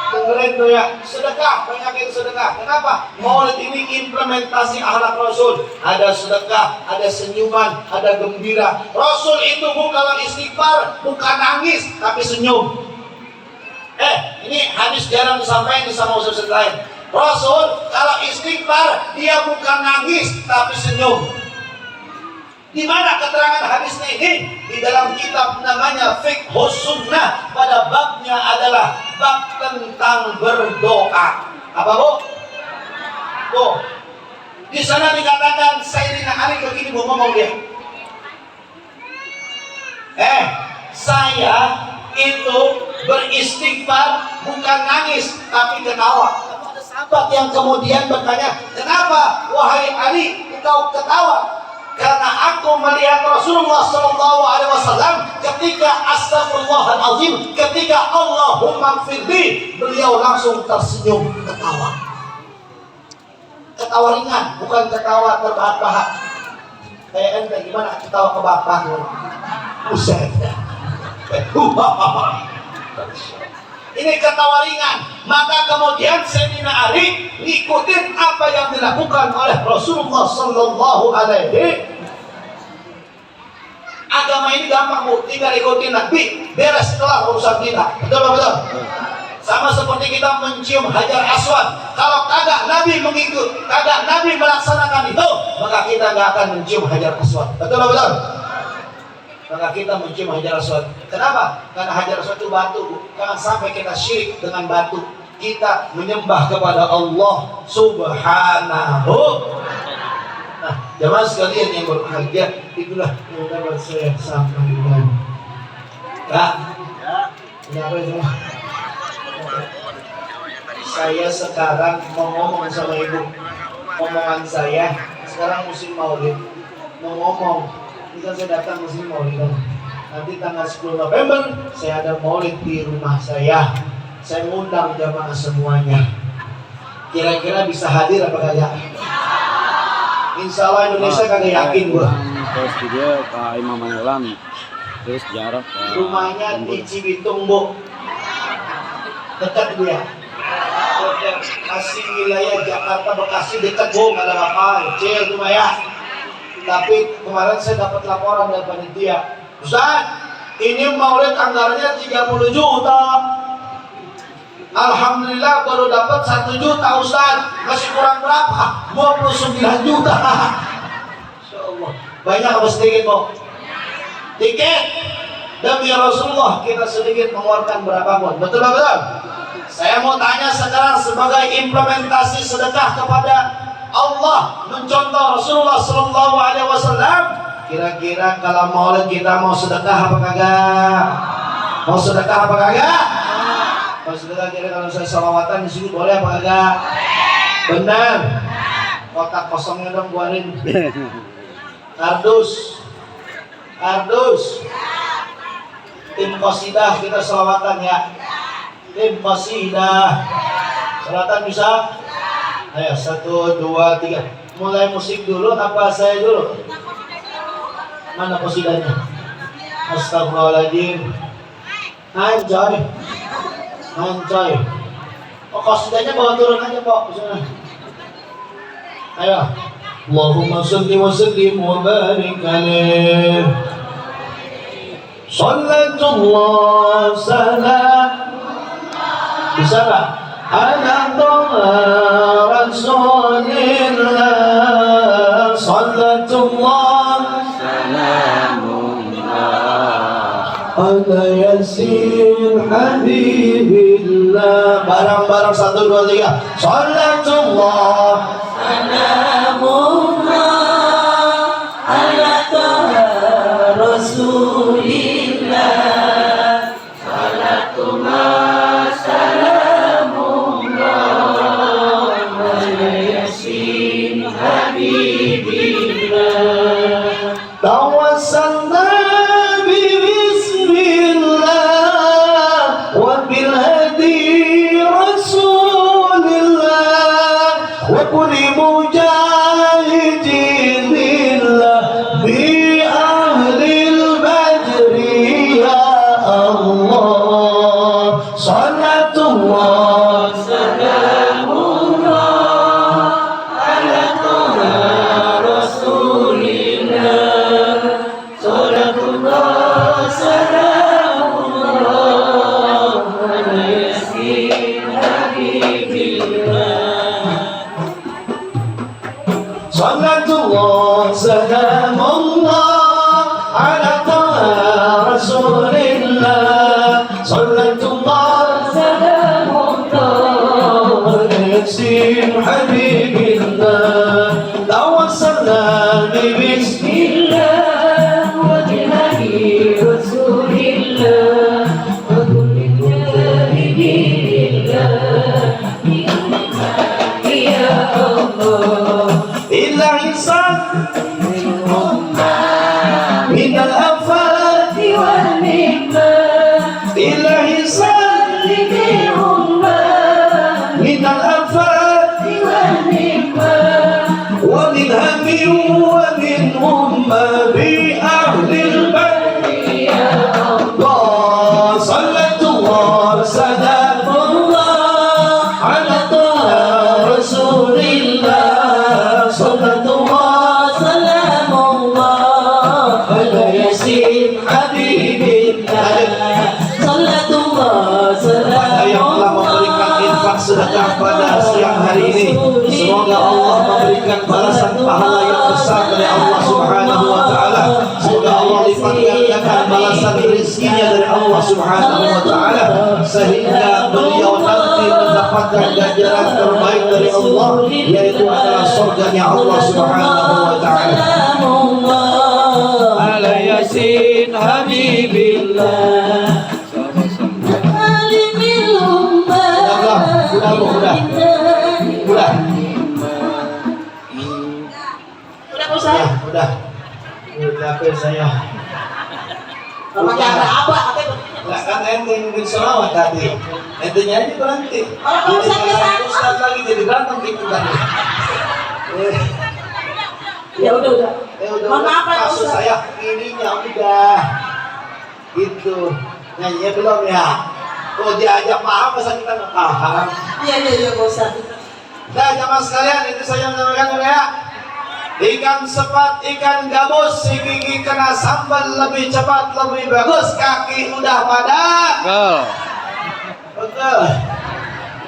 [SPEAKER 2] Dengerin tuh ya, sedekah, banyakin sedekah. Kenapa? Maulid ini implementasi akhlak Rasul. Ada sedekah, ada senyuman, ada gembira. Rasul itu kalau istighfar bukan nangis, tapi senyum. Ini hadis jarang disampaikan sama ustaz lain. Rasul kalau istighfar dia bukan nangis, tapi senyum. Di mana keterangan hadisnya ini? Di dalam kitab namanya Fiqhus Sunnah, pada babnya adalah bab tentang berdoa. Apa, Bu? Tuh. Di sana dikatakan Sayyidina Ali begini, Bu, ngomong dia. Saya itu beristighfar bukan nangis tapi ketawa. Ada sahabat yang kemudian bertanya, "Kenapa wahai Ali engkau ketawa?" Karena aku melihat Rasulullah SAW ketika astagfirullahaladzim, ketika Allahumma firli, beliau langsung tersenyum ketawa. Ketawa ringan, bukan ketawa terbahak-bahak. Kayak ente gimana ketawa ke bapak? Buset. Ini ketawa ringan. Maka kemudian Sayyidina Ali ngikutin apa yang dilakukan oleh Rasulullah Sallallahu Alaihi. Agama ini gampang, Bu, tinggal ikutin Nabi, beres setelah urusan kita. Betul. Sama seperti kita mencium Hajar Aswad. Kalau kagak Nabi mengikut, kagak Nabi melaksanakan itu, maka kita nggak akan mencium Hajar Aswad. Betul. maka kita mencium Hajar Aswad. Kenapa? Karena Hajar Aswad itu batu. Jangan sampai kita syirik dengan batu. Kita menyembah kepada Allah Subhanahu. Nah, jemaah sekalian yang berbahagia, itulah yang dapat saya sampaikan. Kak, kenapa itu? Saya sekarang mau ngomong sama ibu. Omongan saya sekarang musim maulid. Mau ngomong, ini kan saya datang musim maulid. Nanti tanggal 10 November saya ada maulid di rumah saya. Saya ngundang jamaah semuanya. Kira-kira bisa hadir apa kagak? Insya Allah Indonesia kagak yakin gua.
[SPEAKER 5] Terus dia Pak Imam Manelan, terus jarak
[SPEAKER 2] Rumahnya di Cibitung, Bu. Dekat dia. Masih wilayah Jakarta Bekasi dekat, Bu, nggak ada apa-apa, kecil cuma ya. Tapi kemarin saya dapat laporan dari panitia, Ustaz, ini maulid anggarannya 30 juta. Alhamdulillah baru dapat 1 juta, Ustaz. Masih kurang berapa? 29 juta. Insya Allah. Banyak apa sedikit, Bu? Dikit. Demi Rasulullah kita sedikit mengeluarkan berapapun. Betul-betul. Saya mau tanya sekarang sebagai implementasi sedekah kepada Allah, mencontoh Rasulullah Sallallahu Alaihi Wasallam. Kira-kira kalau maulid kita mau sedekah apa kagak? Mau sedekah apa kagak? Mau sedekah kira kalau saya salawatan di sini boleh apa kagak? Benar. Kotak kosongnya dong buarin. Kardus. Tim Qasidah kita salawatan ya. Tim Qasidah. Salawatan bisa? Ayo 1, 2, 3. Mulai musik dulu apa saya dulu? Mana Qasidahnya? Astagfirullahaladzim. Anjay. Oh, Qasidahnya bawa turun aja, Pak. Ayo. Allahumma salli wa sallim wa barik alaih. Sallatullah salam. Bisa gak? Ala Rasulillah. Sallatullah salamullah ala yasin habibillah. Barang-barang 1, 2, 3. Sallatullah salamullah ala Rasulillah. Salatullah salamullah ala yasin habibillah. Tawassalna bismillah wa bil hadi rasulillah wa kulli mujahidin lillah bi ahlil badri ya Allah. Salatullah salamullah ala rasulillah. Salatullah salamullah ala yasin habibillah. Salatullah salamullah ala rasulillah. Salatullah salamullah ala yasin habibillah. Tawassalna bismillah wa bihadi rasulillah wa kulli mujahidillah ya Allah. Illa insan min al-afati wal ni'mah. Illa insan min al-afati wal ni'mah wa min hammi wa min umma bi ahlil badri ya Allah. Sallatullah salamullah ala rasulillah. Sallatullah salamullah ala yasin habibillah. Sallatullah rezekinya dari Allah Subhanahu wa taala sehingga beliau nanti mendapatkan ganjaran terbaik dari Allah yaitu adalah surganya Allah Subhanahu wa taala.
[SPEAKER 5] Ala Yasin Habibillah.
[SPEAKER 2] Udah capek saya.
[SPEAKER 4] Namanya ada apa?
[SPEAKER 2] Lah kan ente mungkin selawat tadi. Ente nyanyi berhenti.
[SPEAKER 4] Kalau
[SPEAKER 2] Jadi
[SPEAKER 4] saya
[SPEAKER 2] kalau Ustaz lagi jadi berantem gitu tadi.
[SPEAKER 4] Ya udah.
[SPEAKER 2] Mohon maaf ya Ustaz. Saya ininya udah. Itu nyanyinya belum ya? Oh diajak maaf masa kita nggak paham?
[SPEAKER 4] Iya Ustaz.
[SPEAKER 2] Nah jamaah sekalian itu saya menyampaikan ya. Ikan sepat, ikan gabus, si gigi kena sambal lebih cepat, lebih bagus, kaki udah padat. Betul.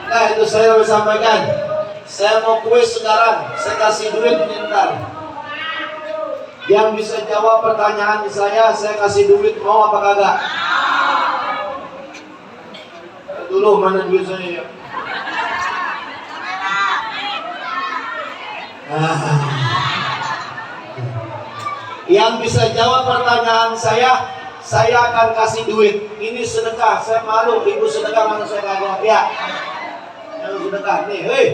[SPEAKER 2] Nah itu saya mau sampaikan. Saya mau kuis sekarang, saya kasih duit bentar. Yang bisa jawab pertanyaan saya kasih duit, mau apa kagak? Dulu mana duit saya ya? Yang bisa jawab pertanyaan saya akan kasih duit. Ini sedekah, saya malu ibu sedekah mana saya kagak ya. Yang sedekah nih, hei,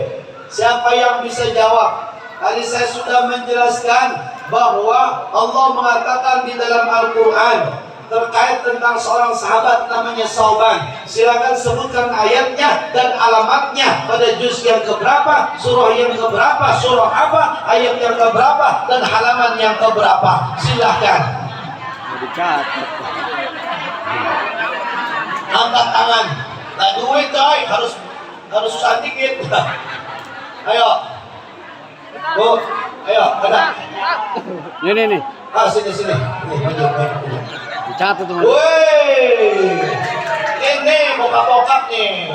[SPEAKER 2] siapa yang bisa jawab? Tadi saya sudah menjelaskan bahwa Allah mengatakan di dalam Al-Quran terkait tentang seorang sahabat namanya Sauban. Silakan sebutkan ayatnya dan alamatnya pada juz yang keberapa, surah yang keberapa, surah apa, ayat yang keberapa dan halaman yang keberapa. Silakan. Angkat tangan. Nah duit coy, harus susah dikit. Ayo. Bu, ayo, ada.
[SPEAKER 5] Ini.
[SPEAKER 2] Sini. Ini, maju.
[SPEAKER 5] Dicatat teman.
[SPEAKER 2] Woi, ini bokap nih.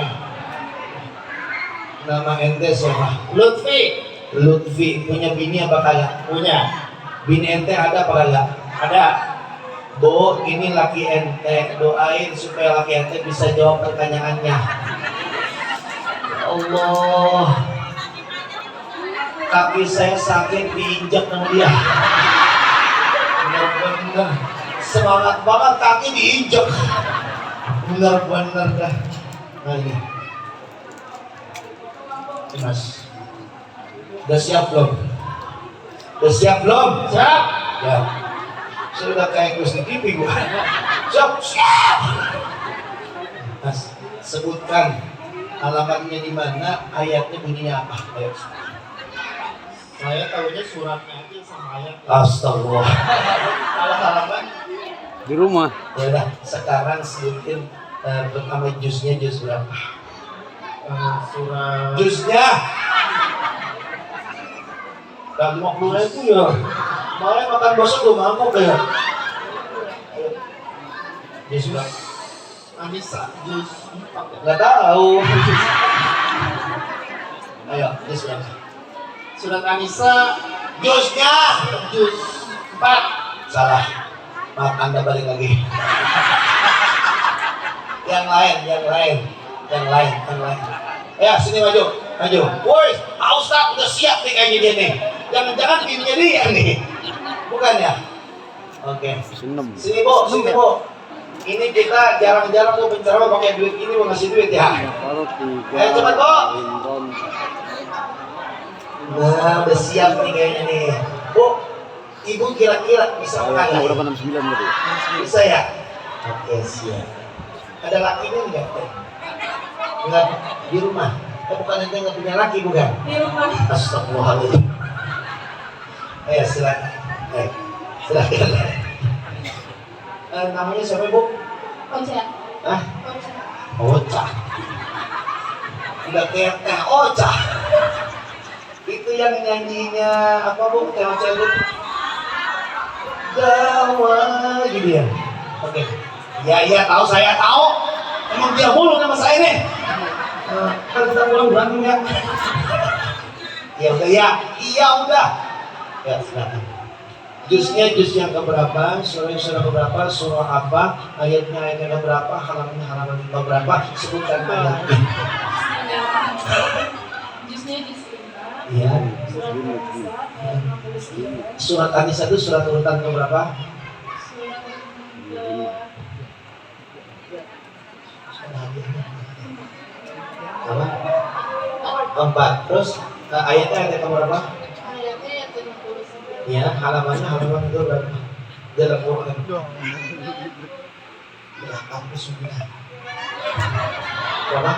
[SPEAKER 2] Nama ente siapa? Lutfi punya bini apa kagak? Punya. Bini ente ada apa kagak? Ada. Bu, ini laki ente, doain supaya laki ente bisa jawab pertanyaannya. Ya Allah, kaki saya sakit diinjak sama dia. Bener-bener semangat banget kaki diinjak. Bener-bener dah. Nah ini Mas, udah siap belum? Siap. Ya. Sudah kayak Gus di TV gua. Siap. Mas, sebutkan alamatnya di mana, ayatnya bunyinya apa? Ayo.
[SPEAKER 4] Saya tahunya suratnya aja sama ayat.
[SPEAKER 2] Astagfirullah.
[SPEAKER 4] Kalau halaman
[SPEAKER 5] Di rumah.
[SPEAKER 2] Ya udah, sekarang sebutin pertama jusnya jus berapa?
[SPEAKER 4] surat
[SPEAKER 2] Jusnya. Dan 50.000 ya. Malah makan bakso gue mangkok ya. Jus berapa?
[SPEAKER 4] Anissa juz 4.
[SPEAKER 2] Nggak tahu. Ayo, jus berapa?
[SPEAKER 4] Surat Anissa
[SPEAKER 2] Jusnya.
[SPEAKER 4] juz 4.
[SPEAKER 2] Salah. Maaf, Anda balik lagi. Yang lain. Ya, sini maju. Woi, Pak Ustadz udah siap nih kayaknya dia nih. Jangan-jangan bininya dia nih. Bukan ya? Oke. Sini Bu. Ini kita jarang-jarang tuh penceramah pakai duit ini, mau ngasih duit ya. Ayo cepat Bu. Nah, udah siap nih kayaknya nih. Bu, Ibu kira-kira bisa mengalah?
[SPEAKER 5] Berapa 69 tadi?
[SPEAKER 2] Bisa ya? Oke, siap. Ada lakinya enggak? Enggak, di rumah. Bukan ente nggak punya laki, bukan?
[SPEAKER 4] Di rumah.
[SPEAKER 2] Astagfirullahaladzim. Ayo silakan. Silakan. Namanya siapa Bu?
[SPEAKER 4] Ocha.
[SPEAKER 2] Hah? Ocha. Udah kayak Teh Ocha. Itu yang nyanyinya apa Bu? Teh Ocha itu Jawa gitu ya. Oke. Ya tahu, saya tahu. Emang dia mulu nama saya nih. Kan kita pulang berantem ya. Ya udah ya. Iya udah. Ya silakan. Jusnya jus yang keberapa, surah keberapa, surah apa, ayatnya keberapa, halaman keberapa, sebutkan ayatnya.
[SPEAKER 6] Jusnya jus 5.
[SPEAKER 2] Iya.
[SPEAKER 6] Surat An-Nisa ayat 69.
[SPEAKER 2] Surat An-Nisa itu surat urutan keberapa?
[SPEAKER 6] Surat
[SPEAKER 2] Apa? 4. Terus ayatnya ayat keberapa?
[SPEAKER 6] ayatnya yang 79.
[SPEAKER 2] Ya, halaman itu berapa? Dalam Quran. Ya, kampus sudah. Berapa?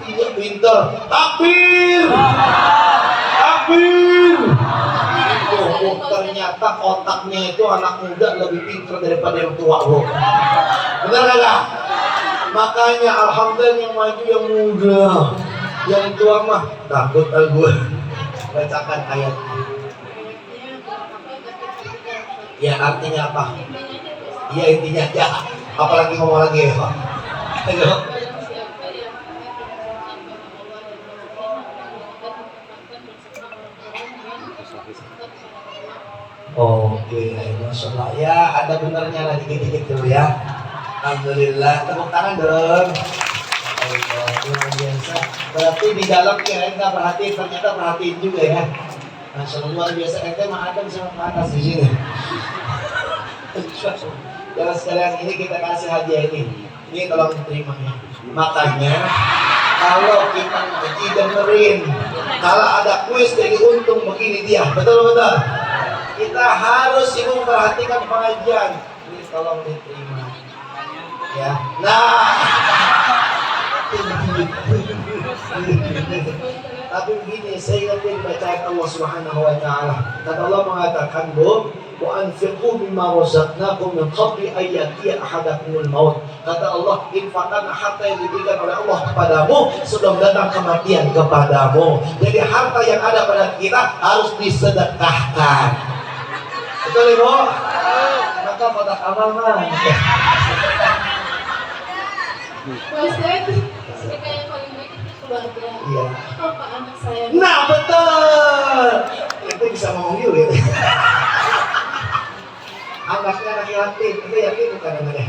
[SPEAKER 2] Iya, pintar. Takbir! Takbir! Oh, ternyata otaknya itu anak muda lebih pintar daripada yang tua, Bu. Benar kagak? Makanya alhamdulillah yang maju yang muda. Yang tua mah takut gue. Bacakan ayatnya. Ya artinya apa? Iya intinya aja. Apalagi ngomong lagi ya Pak. Ayo. Oke, Masya Allah. Ya ada benernya lah dikit-dikit dulu ya. Alhamdulillah. Tepuk tangan dong. Allah, luar biasa. Berarti di dalam kirain nggak perhatiin, ternyata perhatiin juga ya. Masya Allah, luar biasa. Ente mah ada sama ke atas di sini. Jangan sekalian ini kita kasih hadiah ini. Ini tolong diterima ya. Makanya kalau kita ngaji dengerin, kalau ada kuis jadi untung begini dia, betul-betul. Kita harus ibu memperhatikan pengajian. Ini tolong diterima. Ya, nah. Tapi begini, saya ingat yang dibacakan Allah Subhanahu Wa Taala. Kata Allah mengatakan, Bu, wa anfiqu mimma razaqnakum min qabli an ya'tiya ahadakumul maut. Kata Allah, infakkan harta yang diberikan oleh Allah kepadamu sebelum datang kematian kepadamu. Jadi harta yang ada pada kita harus disedekahkan. Betul Ibu? Maka kotak amal mah.
[SPEAKER 6] Ustaz, ketika yang paling baik itu keluarga.
[SPEAKER 2] Iya.
[SPEAKER 6] Apa anak saya?
[SPEAKER 2] Nah betul. Itu bisa ngomong juga ya. Anaknya anak yatim, itu yatim bukan anaknya.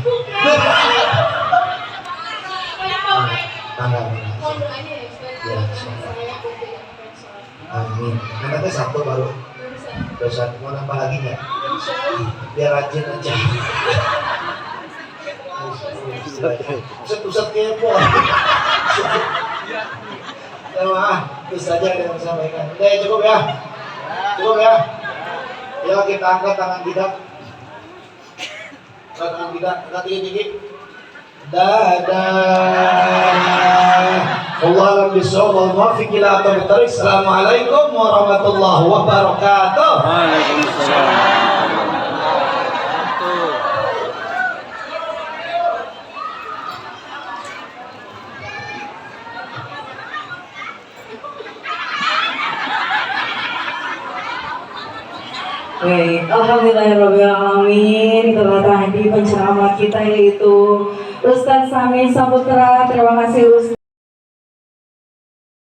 [SPEAKER 2] Tanggal.
[SPEAKER 6] Mohon doanya ya Ustaz.
[SPEAKER 2] Ya,
[SPEAKER 6] Anak saya untuk yang pensiun.
[SPEAKER 2] Amin. Anaknya satu baru. Terus mau nambah lagi nggak?
[SPEAKER 6] Insya Allah.
[SPEAKER 2] Biar rajin aja. Pusat kepo. Ya mah, itu saja yang saya sampaikan. Udah ya, cukup ya. Cukup ya. Yuk kita angkat tangan kita. Angkat tangan kita, angkat tinggi-tinggi. Dadah. Allah bisawab wal muwaffiq ila aqwamit thariq. Assalamualaikum warahmatullahi wabarakatuh.
[SPEAKER 5] Waalaikumsalam.
[SPEAKER 7] Baik, alhamdulillahirobbilalamin. Telah tadi penceramah kita yaitu Ustadz Sami Saputra. Terima kasih Ustadz.